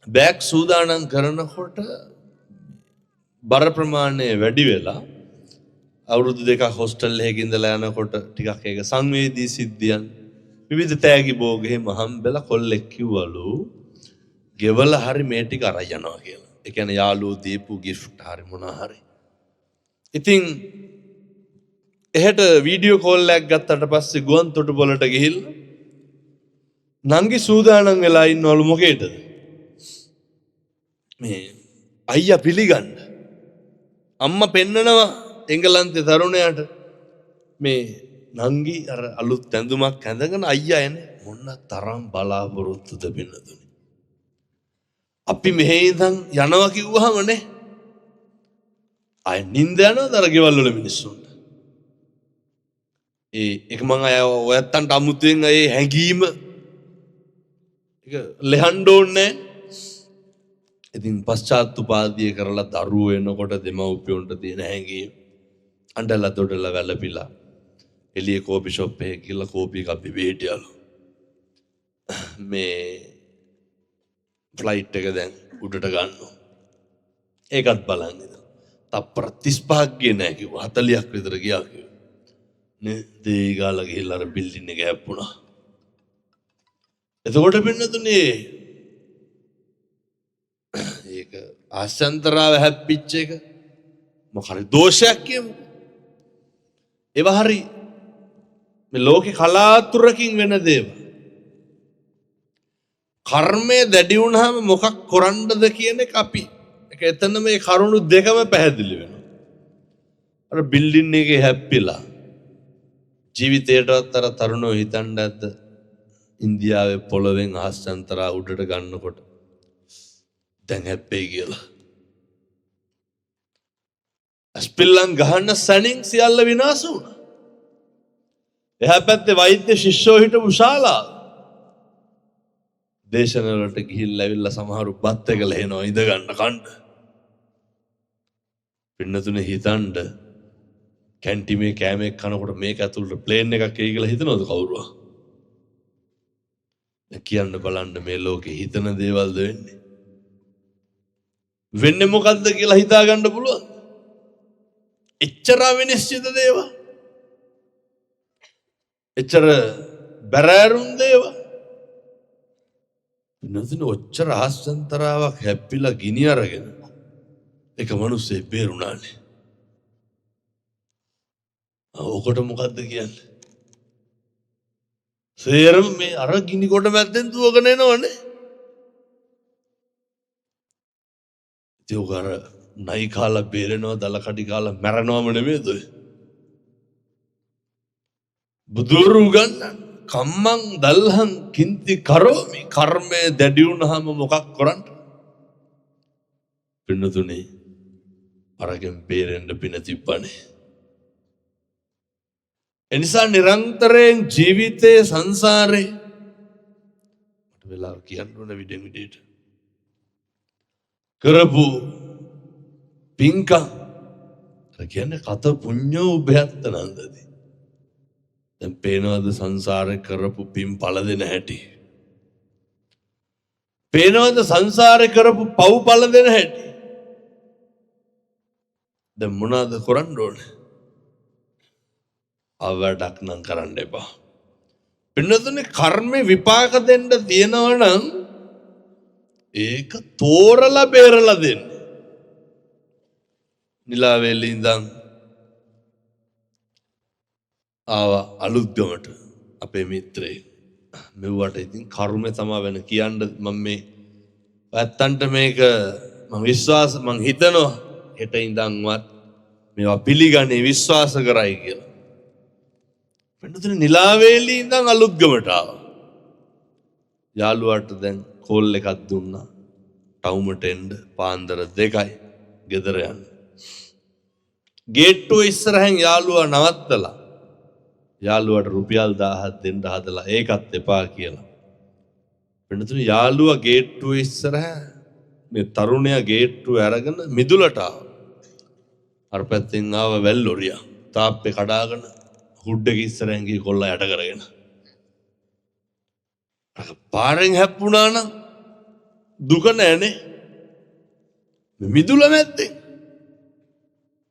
බෑග් සූදානම් කරනකොට බර ප්‍රමාණය වැඩි වෙලා අවුරුදු දෙකක් හොස්ටල් එකක ඉඳලා යනකොට ටිකක් ඒක සංවේදී සිද්ධියන් විවිධ තෑගි භෝගෙම හම්බෙලා කොල්ලෙක් කිව්වලු ගෙවල හරි මේ ටික අරන් යනවා කියලා. ඒ කියන්නේ යාළුවෝ දීපු gift හරි මොනවා හරි. ඉතින් එහෙට වීඩියෝ කෝල් එකක් ගත්තට පස්සේ ගුවන් තොටුපළට ගිහිල්ලා නංගි සූදානම් වෙලා ඉන්නවලු මොකේද? මේ අයියා පිළිගන්න. අම්මා පෙන්නනවා එංගලන්තේ තරුණයාට මේ නංගි අර අලුත් ඇඳුමක් ඇඳගෙන අයියා එන්නේ මොන තරම් බලාපොරොත්තුද පින්නතුනි. අපි මෙහෙ ඉඳන් යනවා කිව්වහම නේ අය නින්ද යනවා අර ගෙවල් වල මිනිස්සුන්ට. ඒක මං අය ඔයත්තන්ට අමුතුවෙන් ඒ හැංගීම ඒක ලෙහන්න ඕනේ. ඉතින් පශ්චාත්තුපාදිය කරලා දරුවෝ එනකොට දෙමව්පියොන්ට තියෙන හැංගීම අඬලා දොඩලා වැළපිලා එළිය කෝපි ෂොප් එකේ ගිහලා කෝපි එකක් බිබී හිටියලු. මේ ෆ්ලයිට් එක දැන් උඩට ගන්නවා. ඒකත් බලන් ඉඳලා. තප්පර 35ක් ගියේ නැහැ කිව්වා. 40ක් විතර ගියා කිව්වා. නේ දේගාලා ගිහලා අර බිල්ඩින් එක හැප්පුණා. එතකොට පින්නතුනේ ඒක ආශාන්තරාව හැප්පිච්ච එක මොකරි දෝෂයක් කියමු. ඒව හරි මේ ලෝකේ කලාතුරකින් වෙන දේවල්. කර්මය දැඩි වුණාම මොකක් කරන්නද කියන එක අපි ඒක එතන මේ කරුණු දෙකම පැහැදිලි වෙනවා. අර බිල්ඩින් එකේ හැප්පිලා ජීවිතේටවත් අර තරුණෝ හිතන්නේ නැද්ද ඉන්දියාවේ පොළවෙන් ආශාන්තරා උඩට ගන්නකොට දැන් හැප්පෙයි කියලා. අස්පිල්ලන් ගහන්න සැනින් සියල්ල විනාශ වුණා. එහා පැත්තේ වෛද්‍ය ශිෂ්‍යෝ හිටපු ශාලාව. දේශනවලට ගිහිල්ලා ඇවිල්ලා සමහරු බත් එක ලෙහෙනවා ඉඳ ගන්න කන්න. පින්නතුනේ හිතන්න කැන්ටිමේ කෑමක් කනකොට මේක ඇතුළට ප්ලේන් එකක් එයි කියලා හිතනවද කවුරුවා? කියන්න බලන්න මේ ලෝකේ හිතන දේවල්ද වෙන්නේ. වෙන්නේ මොකද්ද කියලා හිතා ගන්න පුළුවන්. එච්චර විනිශ්චිත දේවල්. එච්චර බැරෑරුම් දේවල්. නැතිනම් ඔච්චර ආශාන්තරාවක් හැප්පිලා ගිනි අරගෙන එක මිනිස්සේ බේරුණානේ. ඔකට මොකද්ද කියන්නේ? සේරම මේ අර ගිනි කොට මැද්දෙන් දුවගෙන එනවනේ. ඉතින් ඔක අර නයි කාලා බේරෙනවා දල කඩි කාලා මැරෙනවම නෙමෙයිද ඔය? බුදුරු ගන්න කම්මං දල්හං කින්ති කරෝමි කර්මය දැඩි වුණාම මොකක් කරන්නද? පින්නතුනේ අරගෙන බේරෙන්න පින තිබ්බනේ. එනිසා නිරන්තරයෙන් ජීවිතයේ සංසාරේ මට වෙලාව කියන්න ඕන විදිහට කරපු පින්කම් කියන්නේ කත පුඤ්ඤෝ උභයත්ත නන්දති. දැන් පේනවද සංසාරේ කරපු පින් පළ දෙන හැටි? පේනවද සංසාරේ කරපු පව් පළ දෙන හැටි? දැන් මොනවද කරන්න ඕනේ? අවඩක් නම් කරන්න එපා. පින්නතුනේ කර්මේ විපාක දෙන්න තියෙනවා නම් ඒක තෝරලා බේරලා දෙන්න. නිලාවේලි ඉඳන් ආවා අලුත්ගමට අපේ මිත්‍රයෙක්. මෙව්වට ඉතින් කර්මය තමයි වෙන කියන්න මම මේ ඇත්තන්ට මේක මම හිතනවා හෙට ඉඳන්වත් මේවා පිළිගන්නේ විශ්වාස කරයි කියලා. පින්නතුනේ නිලාවේලි ඉඳන් අලුත්ගමට ආවා. යාළුවාට දැන් කෝල් එකක් දුන්නා. ටවුමට එන්න පාන්දර 2යි ගෙදර යන්න. ගේට්ටුව ඉස්සරහින් යාළුවා නවත්තලා යාළුවාට රුපියල් 1000ක් දෙන්න හදලා ඒකත් එපා කියලා. පින්නතුනේ යාළුවා ගේට්ටුව ඉස්සරහ මේ තරුණයා ගේට්ටුව අරගෙන මිදුලට ආවා. අර පැත්තෙන් ආව වැල්ලොරියා. තාප්පේ කඩාගෙන හුඩ් එක ඉස්සරහින් ගිහ කොල්ලා යට කරගෙන. පාරෙන් හැප්පුණා නම් දුක නැනේ. මිදුල මැද්දේ.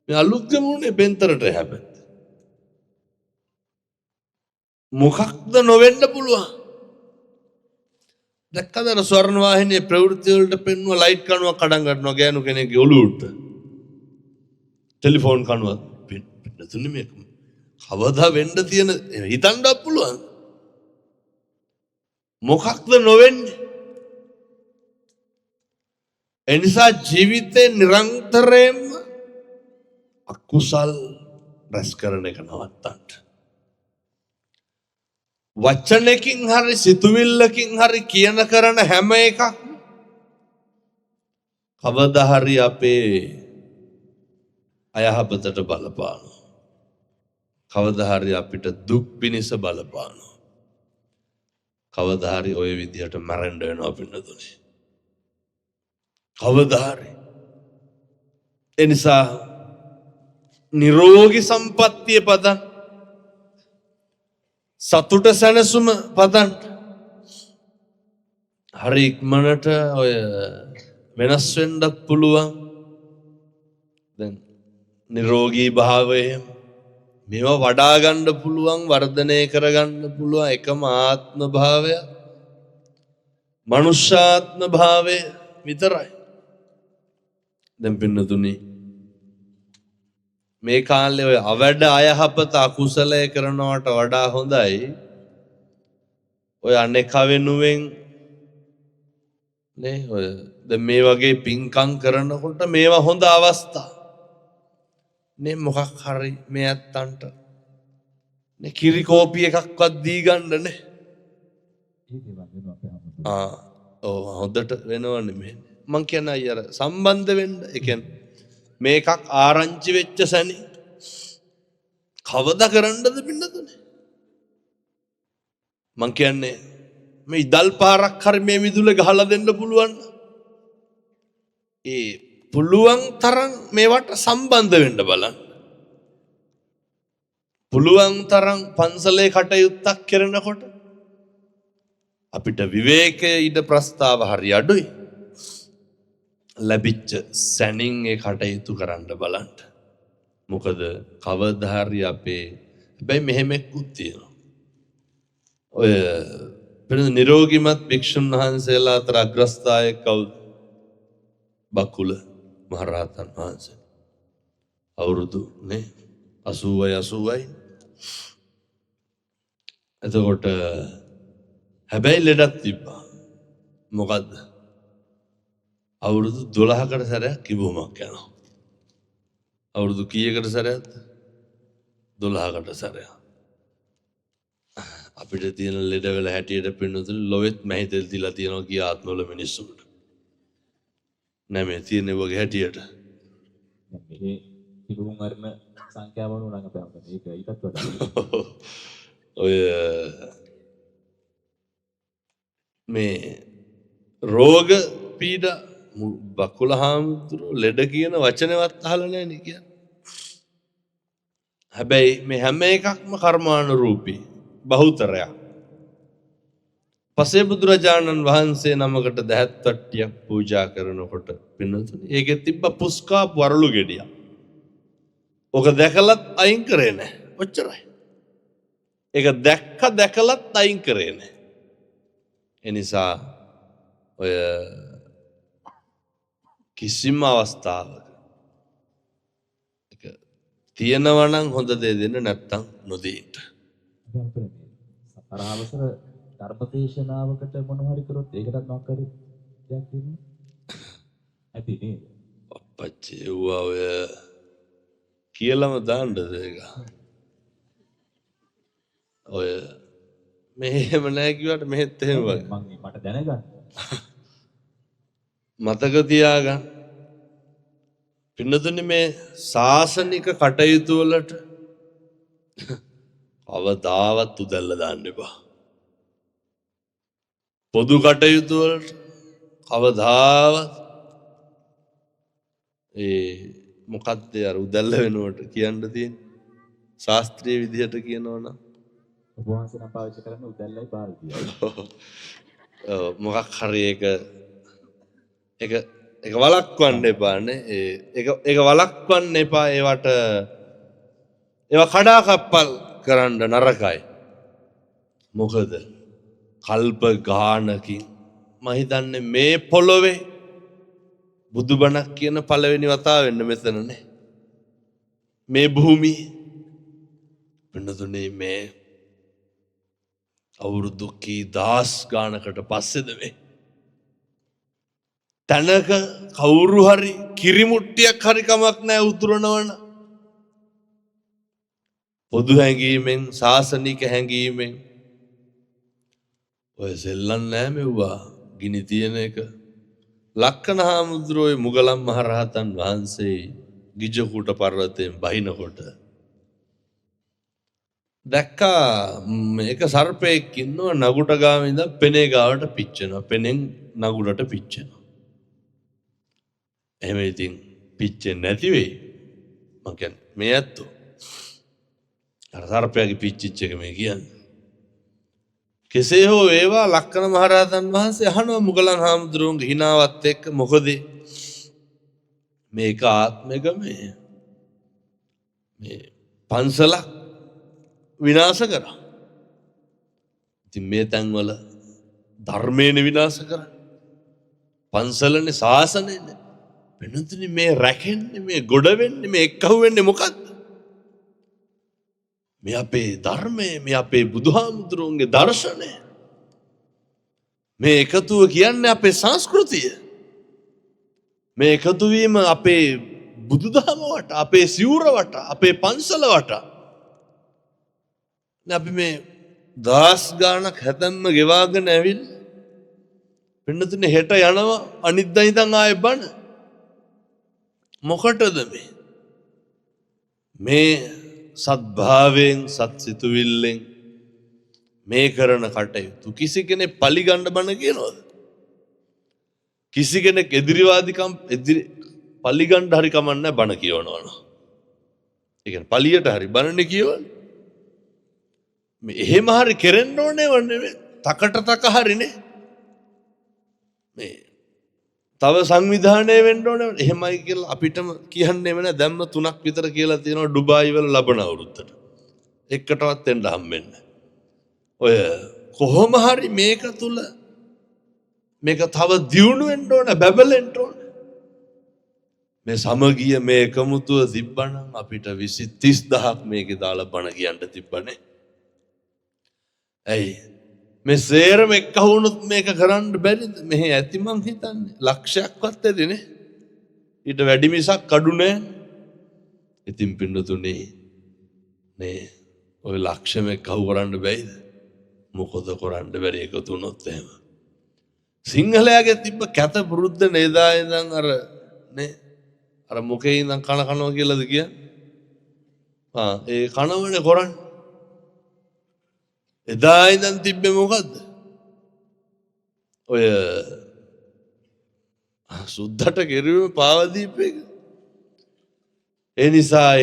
මේ අලුත්ගමුනේ බෙන්තරට හැබැයි මොකක්ද නොවෙන්න පුළුවන්. දැක්කද අර ස්වර්ණ වාහිනියේ ප්‍රවෘත්ති වලට පෙන්වුව ලයිට් කණුවක් කඩන් ගන්නවා ගෑනු කෙනෙක්ගේ ඔළුවට. ටෙලිෆෝන් කණුවක් පින්නතුනේ මේක කවදා වෙන්න තියෙන හිතන්නත් පුළුවන්. මොකක්ද නොවෙන්නේ? එනිසා ජීවිතේ නිරන්තරයෙන්ම අකුසල් රැස් කරන එක නවත්තන්න. වචනකින් හරි සිතුවිල්ලකින් හරි කියන කරන හැම එකක් කවදා හරි අපේ අයහපතට බලපානවා. කවදා හරි අපිට දුක් පිණිස බලපානවා. කවදා හරි ওই විදිහට මැරෙන්න වෙනවා පින්නතුනේ. කවදා හරි. ඒ නිසා නිරෝගී සම්පත්තිය පදන් සතුට සැනසුම පදන් හරි ඉක්මනට ඔය වෙනස් වෙන්නත් පුළුවන්. දැන් නිරෝගී භාවය මේවා වඩා ගන්න පුළුවන්, වර්ධනය කරගන්න පුළුවන් එකම ආත්ම භාවය මනුෂ්‍යාත්ම භාවය විතරයි. දැන් පින්නතුනි මේ කාලේ ඔය අවැඩ අයහපත අකුසලය කරනවට වඩා හොඳයි ඔය අනේක වෙනුවෙන් නේ ඔය දැන් මේ වගේ පින්කම් කරනකොට මේවා හොඳ අවස්ථා නේ මොකක් හරි මේ ඇත්තන්ට නේ කිරි කෝපි එකක්වත් දී ගන්න නේ ඔව් හොඳට වෙනවනේ මේ මං කියන්නේ අයියර සම්බන්ධ වෙන්න ඒ කියන්නේ මේකක් ආරංචි වෙච්ච සැනි කවදා කරන්නද පින්නතුනේ මං කියන්නේ මේ ඉදල් පාරක් හරි මේ විදුලේ ගහලා දෙන්න පුළුවන් ඒ පුළුවන් තරම් මේවට සම්බන්ධ වෙන්න බලන්න පුළුවන් තරම් පන්සලේ කටයුත්තක් කරනකොට අපිට විවේකයේ ඉඩ ප්‍රස්තාව හරි අඩුයි ලැබිච්ච සැනින් ඒ කටයුතු කරන්න බලන්න. මොකද කවදා හරි අපේ හැබැයි මෙහෙම එක්කුත් තියෙනවා. ඔය නිරෝගීමත් භික්ෂුන් වහන්සේලා අතර අග්‍රස්ථායක කවුද? බකුල මහරහතන් වහන්සේ. අවුරුදු නේ 80යි. එතකොට හැබැයි ලෙඩක් තිබ්බා. මොකද්ද? අවුරුදු 12කට සැරයක් කිඹුමක් යනවා. අවුරුදු කීයකට සැරයක්ද? 12කට සැරයක්. අපිට තියෙන ලෙඩ වෙල හැටියට පින්නතුළු ලොවෙත් මැහිතෙල් දීලා තියෙනවා කිය ආත්මවල මිනිස්සුන්ට. නෑ මේ තියෙන වගේ හැටියට. මේ කිඹුම් වර්ණ සංඛ්‍යාව වුණා නම් අපේ අම්මා මේක ඊටත් වඩා. ඔය මේ රෝග පීඩා බකුල හාමුදුරුවෝ ලෙඩ කියන වචනවත් අහලා නැහැ නේ කියන්නේ. හැබැයි මේ හැම එකක්ම කර්මානුරූපී බහුතරයක්. පසේ බුදුරජාණන් වහන්සේ නමකට දහත් වට්ටියක් පූජා කරනකොට පින්නතුනේ ඒකෙ තිබ්බ පුස්කා වරළු ගෙඩියක්. ඔක දැකලත් අයින් කරේ නැහැ. ඔච්චරයි. ඒක දැකලත් අයින් කරේ නැහැ. ඒ නිසා ඔය කිසිම අවස්ථාවක ඒක තියෙනවා නම් හොඳ දේ දෙන්න නැත්තම් නොදෙන්න. සතර අවසර ධර්මදේශනාවකට මොන හරි කරොත් ඒකටත් මොකක් හරි දෙයක් දෙන්නේ. ඇති නේද? අපච්චි ඔය කියලාම දාන්නද ඒක. ඔය මෙහෙම නැහැ කිව්වට මෙහෙත් එහෙම වගේ. මට දැනගන්න. මතක තියාගන්න. පින්නතුනේ මේ ශාසනික කටයුතු වලට අවදාවත් උදැල්ල දාන්න එපා. පොදු කටයුතු වලට කවදාවත් මොකක්ද අර උදැල්ල වෙනුවට කියන්න තියෙන්නේ ශාස්ත්‍රීය විදිහට කියනවනම් ඔබ වහන්සේ නම් පාවිච්චි කරන්නේ උදැල්ලයි පාවිච්චි. මොකක් හරි ඒක ඒක වළක්වන්න එපානේ. ඒක වළක්වන්න එපා. ඒවා කඩාකප්පල් කරන්න නරකයි. මොකද කල්ප ගානකින් මම හිතන්නේ මේ පොළොවේ බුදුබණක් කියන පළවෙනි වතාව වෙන්න මෙතනනේ. මේ භූමියේ වෙනතුනේ මේ අවුරුදු කී දහස් ගානකට පස්සේද මේ තැනක කවුරු හරි කිරිමුට්ටියක් හරි කමක් නැහැ උතුරනවන පොදු හැඟීමෙන් සාසනික හැඟීමෙන් ඔය සෙල්ලම් නෑ මෙව්වා ගිනි තියෙන එක. ලක්කන හාමුදුරුවෝ මුගලන් මහරහතන් වහන්සේ ගිජකුට පර්වතයෙන් බහිනකොට දැක්කා මේක සර්පයෙක් ඉන්නවා නගුට ගාව ඉඳන් පෙනේ ගාවට පිච්චෙනවා. පෙනෙන් නගුරට පිච්චෙනවා. එහෙම ඉතින් පිච්චෙන්නේ නැති වෙයි. මං කියන්නේ මේ ඇත්තෝ අර සර්පයාගේ පිච්චිච්ච එක මේ කියන්නේ. කෙසේ හෝ වේවා ලක්කන මහරහතන් වහන්සේ අහනවා මුගලන් හාමුදුරුවන්ගේ හිනාවත් එක්ක මොකද මේක ආත්මෙක මේ පන්සලක් විනාශ කරා. ඉතින් මේ තැන්වල ධර්මයෙන් විනාශ කරා. පන්සලනේ ශාසනයනේ. වෙනතුනි මේ රැකෙන්නේ මේ ගොඩ වෙන්නේ මේ එක්කහුව වෙන්නේ මොකද්ද? මේ අපේ ධර්මය, මේ අපේ බුදුහාමුදුරුවන්ගේ දර්ශනය. මේ එකතුව කියන්නේ අපේ සංස්කෘතිය. මේ එකතු වීම අපේ බුදුදහම වට, අපේ සිවුර වට, අපේ පන්සල වට. අපි මේ දහස් ගානක් හැතැම්ම ගෙවාගෙන ඇවිල්ලා පින්නතුනේ හෙට යනවා අනිද්දා ඉඳන් ආයෙ බණ. මොකටද මේ සත්භාවයෙන් සත්සිතුවිල්ලෙන් මේ කරන කටයුතු කිසි කෙනෙක් පලිගන්න බණ කියනවද? කිසි කෙනෙක් එදිරිවාදිකම් පලිගන්න හරි කමන්නේ බණ කියවනවන. ඒ කියන්නේ පලියට හරි බණනේ කියවන්නේ. මේ එහෙම හරි කෙරෙන්න ඕනේ වන්නේ තකට තක හරිනේ. මේ තව සංවිධානය වෙන්න ඕනේ. එහෙමයි කියලා අපිටම කියන්නෙම නෑ. දැම්ම 3ක් විතර කියලා තියෙනවා ඩුබායි වල ලබන අවුරුද්දට. එකටවත් එන්න හම්බෙන්නේ. ඔය කොහොම හරි මේක තුල මේක තව දියුණු වෙන්න ඕනේ, බබලෙන්න ඕනේ. මේ සමගිය මේ එකමුතුව තිබ්බනම් අපිට 20 30000ක් මේකේ දාලා බණ කියන්න තිබ්බනේ. ඇයි මේ සේරම එක්කහුණුත් මේක කරන්න බැරිද? මෙහි ඇති මං හිතන්නේ ලක්ෂයක්වත් ඇතිනේ. ඊට වැඩි මිසක් අඩු නෑ. ඉතින් පින්නතුනේ නේ ඔය ලක්ෂම එක්කහුව කරන්න බැයිද? මොකද කරන්න බැරි එකතු වුණොත් එහෙම. සිංහලයාගේ තිබ්බ කැත පුරුද්ද නේදා ඉඳන් අර මොකේ ඉඳන් කනවා කියලාද කියන්නේ? ඒ කනවනේ කරන්නේ. එදා ඉඳන් තිබ්බේ මොකද්ද? ඔය සුද්දට කෙරුවේ පාවදීපේක. ඒ නිසා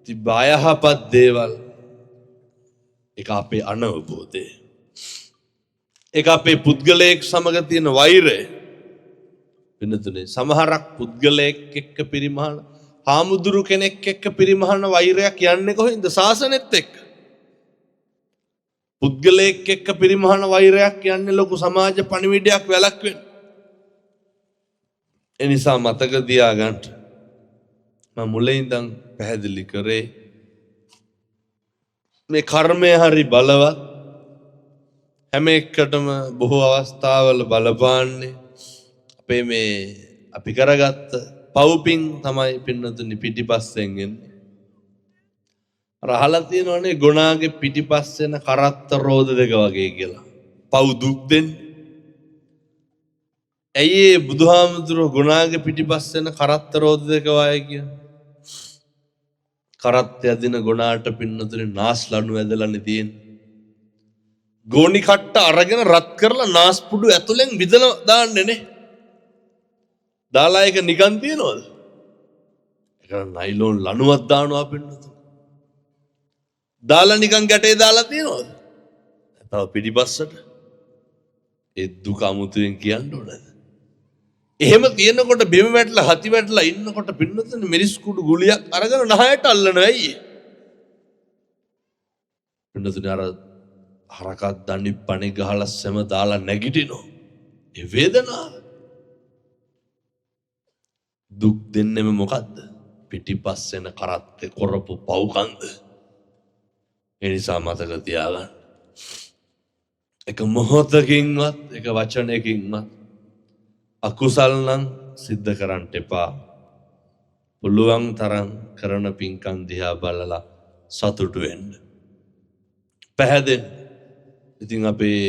තිබ්බ අයහපත් දේවල් ඒක අපේ අනවබෝධය. ඒක අපේ පුද්ගලයෙක් සමග තියෙන වෛරය. වෙනතුනේ සමහරක් පුද්ගලයෙක් එක්ක පරිමහන හාමුදුරු කෙනෙක් එක්ක පරිමහන වෛරයක් යන්නේ කොහෙන්ද? සාසනෙත් එක්ක. පුද්ගලයෙක් එක්ක පරිමහන වෛරයක් යන්නේ ලොකු සමාජ පණිවිඩයක් වැළැක්වෙන්න. ඒ නිසා මතක තියාගන්න. මම මුලින් ඉඳන් පැහැදිලි කරේ මේ කර්මය හරි බලවත්. හැම එකටම බොහෝ අවස්ථාවල බලපාන්නේ අපේ මේ අපි කරගත්ත පව්පින් තමයි පින්නතුනි පිටිපස්සෙන් එන්නේ. අර අහලා තියෙනවනේ ගුණාගේ පිටිපස්සෙන කරත්ත රෝද දෙක වගේ කියලා. පව් දුක් දෙන්නේ. ඇයි ඒ බුදුහාමුදුරුවෝ ගුණාගේ පිටිපස්සෙන කරත්ත රෝද දෙක වගේ කියන්නේ? කරත්ත යදින ගුණාට පින්නතුනි නාස් ලණු ඇදලානේ තියෙන්නේ. ගෝණි කට්ට අරගෙන රත් කරලා නාස්පුඩු ඇතුලෙන් විදලා දාන්නේ නේ. දාලා එක නිකන් තියනවද? ඒක නයිලෝන් ලණුවක් දානවා පින්නතුනි. දාලා නිකන් ගැටේ දාලා තියනවද? තව පිටිපස්සට ඒ දුක අමුතුවෙන් කියන්න ඕනද? එහෙම තියෙනකොට බිම වැටලා හති වැටලා ඉන්නකොට පින්නතුනේ මිරිස් කුඩු ගුලියක් අරගෙන නහයට අල්ලනවා අයියේ. පින්නතුනේ අර හරකක් දණි පණි ගහලා සෙම දාලා නැගිටිනවා. ඒ වේදනාව. දුක් දෙන්නෙම මොකද්ද? පිටිපස්සෙන කරත්තේ කරපු පව්කන්ද. ඒ නිසා මතක තියාගන්න. එක මොහොතකින්වත් එක වචනයකින්වත් අකුසල් නම් සිද්ධ කරන්න එපා. පුළුවන් තරම් කරන පින්කම් දිහා බලලා සතුටු වෙන්න. පැහැදෙන්න. ඉතින් අපේ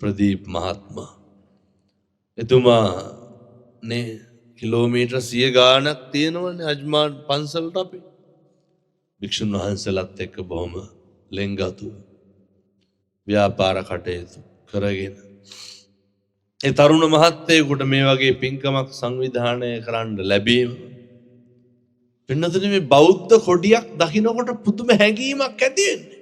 ප්‍රදීප් මහත්මයා එතුමා නේ කිලෝමීටර් 100 ගාණක් තියෙනවනේ අජ්මාන් පන්සලට අපි. භික්ෂුන් වහන්සේලාත් එක්ක බොහොම ලෙන්ගතුව ව්‍යාපාර කටයුතු කරගෙන ඒ තරුණ මහත්තයෙකුට මේ වගේ පින්කමක් සංවිධානය කරන්න ලැබීම පින්නතුනේ මේ බෞද්ධ කොඩියක් දකින්නකොට පුදුම හැඟීමක් ඇති වෙන්නේ.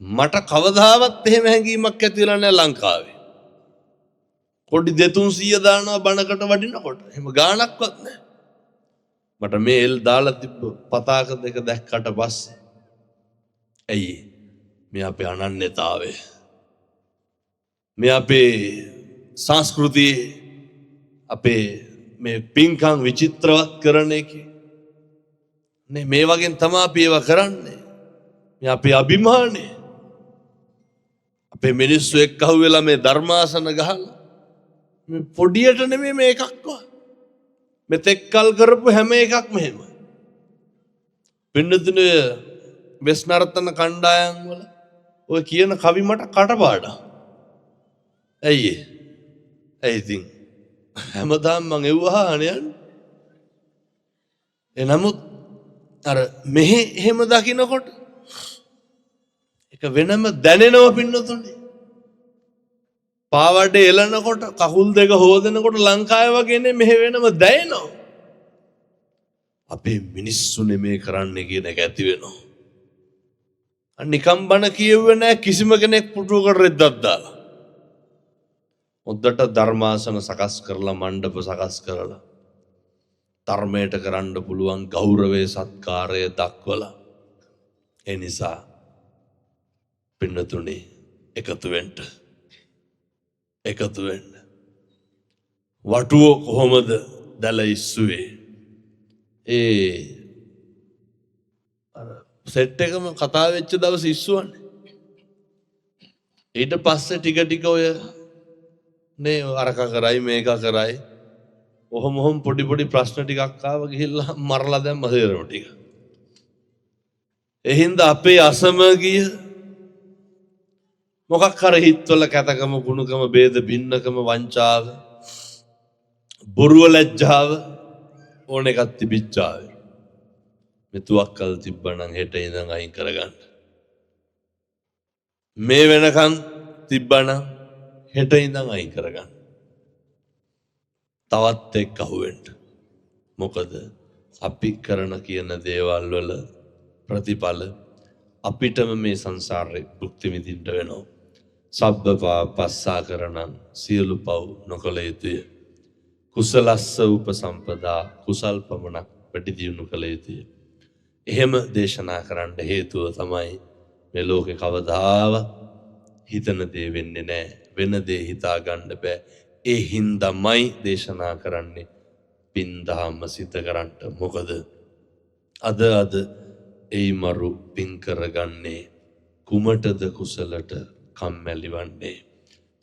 මට කවදාවත් එහෙම හැඟීමක් ඇති වෙලා නැහැ ලංකාවේ. කොඩි 200 දානවා බණකට වඩිනකොට. එහෙම ගාණක්වත් නැහැ. මට මේල් දාලා තිබ්බ පතාක දෙක දැක්කට පස්සේ ඇයි මේ අපේ අනන්‍යතාවය මේ අපේ සංස්කෘතියේ අපේ මේ පින්කම් විචිත්‍රවත් කරන එක නේ මේ වගේ තමයි අපි ඒවා කරන්නේ. මේ අපේ අභිමානය අපේ මිනිස්සු එක්ක අහුවෙලා මේ ධර්මාසන ගහලා මේ පොඩියට නෙමෙයි මේ එකක්වත් මෙතෙක් කල් කරපු හැම එකක්ම එහෙම. පින්නතුනේ වෙස් නර්තන කණ්ඩායම් වල ඔය කියන කවි මට කටපාඩම්. ඇයි ඉතින් හැමදාම මං එව්වහානේ යන්නේ. එනමුත් අර මෙහෙ එහෙම දකින්නකොට එක වෙනම දැනෙනව පින්නතුනේ. පාවඩේ එලනකොට කකුල් දෙක හොදනකොට ලංකාවේ වගේනේ මෙහෙ වෙනම දැනෙනවා. අපේ මිනිස්සුනේ මේ කරන්නේ කියන එක ඇති වෙනවා. නිකම් බණ කියෙව්වේ නැහැ කිසිම කෙනෙක් පුටුවකට රෙද්දක් දාලා. හොද්දට ධර්මාසන සකස් කරලා මණ්ඩප සකස් කරලා ධර්මයට කරන්න පුළුවන් ගෞරවයේ සත්කාරය දක්වලා ඒ නිසා පින්නතුනේ එකතු වෙන්න වටුව කොහොමද දැල ඉස්සුවේ අර සෙට් එකම කතා වෙච්ච දවස් ඉස්සුවන්නේ. ඊට පස්සේ ටික ඔය නේ අරක කරයි මේක කරයි ඔහොම පොඩි ප්‍රශ්න ටිකක් ආව ගිහිල්ලා මරලා දැම්ම හේරම ටික. එහින්ද අපේ අසමගිය මොකක් හරි හිත්වල කැතකම ගුණකම ભેද බින්නකම වංචාව බොරුව ලැජ්ජාව ඕන එකක් තිබිච්චාවේ. මෙතුවක් කල් තිබ්බනම් හෙට ඉඳන් අයින් කරගන්න. මේ වෙනකන් තිබ්බනම් හෙට ඉඳන් අයින් කරගන්න. තවත් එක්ක අහුවෙන්න. මොකද අපි කරන කියන දේවල් වල ප්‍රතිඵල අපිටම මේ සංසාරේ භුක්ති විඳින්න වෙනවා. සබ්බපා පස්සා කරණං සියලු පව් නොකළ යුතුය. කුසලස්ස උපසම්පදා කුසල් පමණක් වැඩි දියුණු කළ යුතුය. එහෙම දේශනා කරන්න හේතුව තමයි මේ ලෝකේ කවදාවත් හිතන දේ වෙන්නේ නැහැ. වෙන දේ හිතා ගන්න බෑ. ඒ හින්දාමයි දේශනා කරන්නේ පින් දහම සිත කරන්න. මොකද අද ඒ මරු පින් කරගන්නේ කුමටද කුසලට කම්මැලි වන්නේ.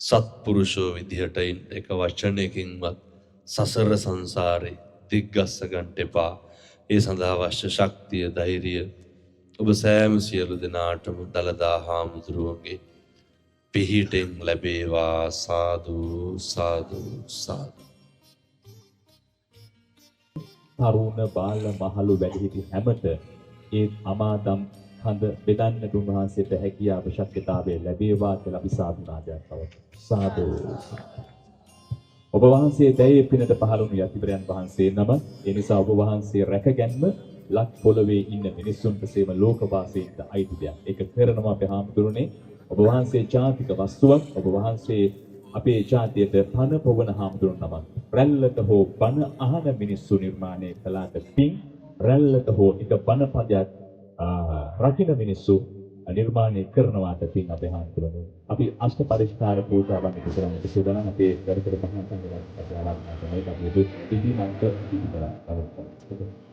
සත්පුරුෂෝ විදිහට එක වචනයකින්වත් සසර සංසාරේ දිග්ගස්ස ගන්න එපා. ඒ සඳහා අවශ්‍ය ශක්තිය ධෛර්යය ඔබ සෑම සියලු දෙනාටම දලදා හාමුදුරුවන්ගේ පිහිටෙන් ලැබේවා. සාදු සාදු සාදු. තරුණ බාල මහලු වැඩිහිටි හැමත ඒ අමාදම් හඳ බෙදන්නට උන්වහන්සේට හැකියාව ශක්තිතාවය ලැබේවා කියලා අපි සාදුනාදයක් පවතුන. සාදු. ඔබ වහන්සේ දැයේ පිනට පහළුණු යතිවරයන් වහන්සේ නම ඒ නිසා ඔබ වහන්සේ රැකගැන්ම ලක් පොළවේ ඉන්න මිනිසුන්ට සේම ලෝකවාසීන්ට අයිති දෙයක්. ඒක කරනවා අපේ හාමුදුරනේ. ඔබ වහන්සේ ජාතික වස්තුවක්. ඔබ වහන්සේ අපේ ජාතියට පන පොවන හාමුදුරුවෝ නමක් රැල්ලට හෝ බණ අහන මිනිස්සු නිර්මාණය කළාට පින් රැල්ලට හෝ එක බණ පදයක් රකින්න මිනිස්සු නිර්මාණය කරනවාට පින් අපේ හාමුදුරුවෝ අපි අෂ්ට පරිස්කාර පූජාවන් කරන්නේ සූදානම් අපේ වැඩකට මහා සංඝරත්නයට ආරාධනා කරනවා. ඒක අපි ඉදිමන්ත ඉදිකරනවා.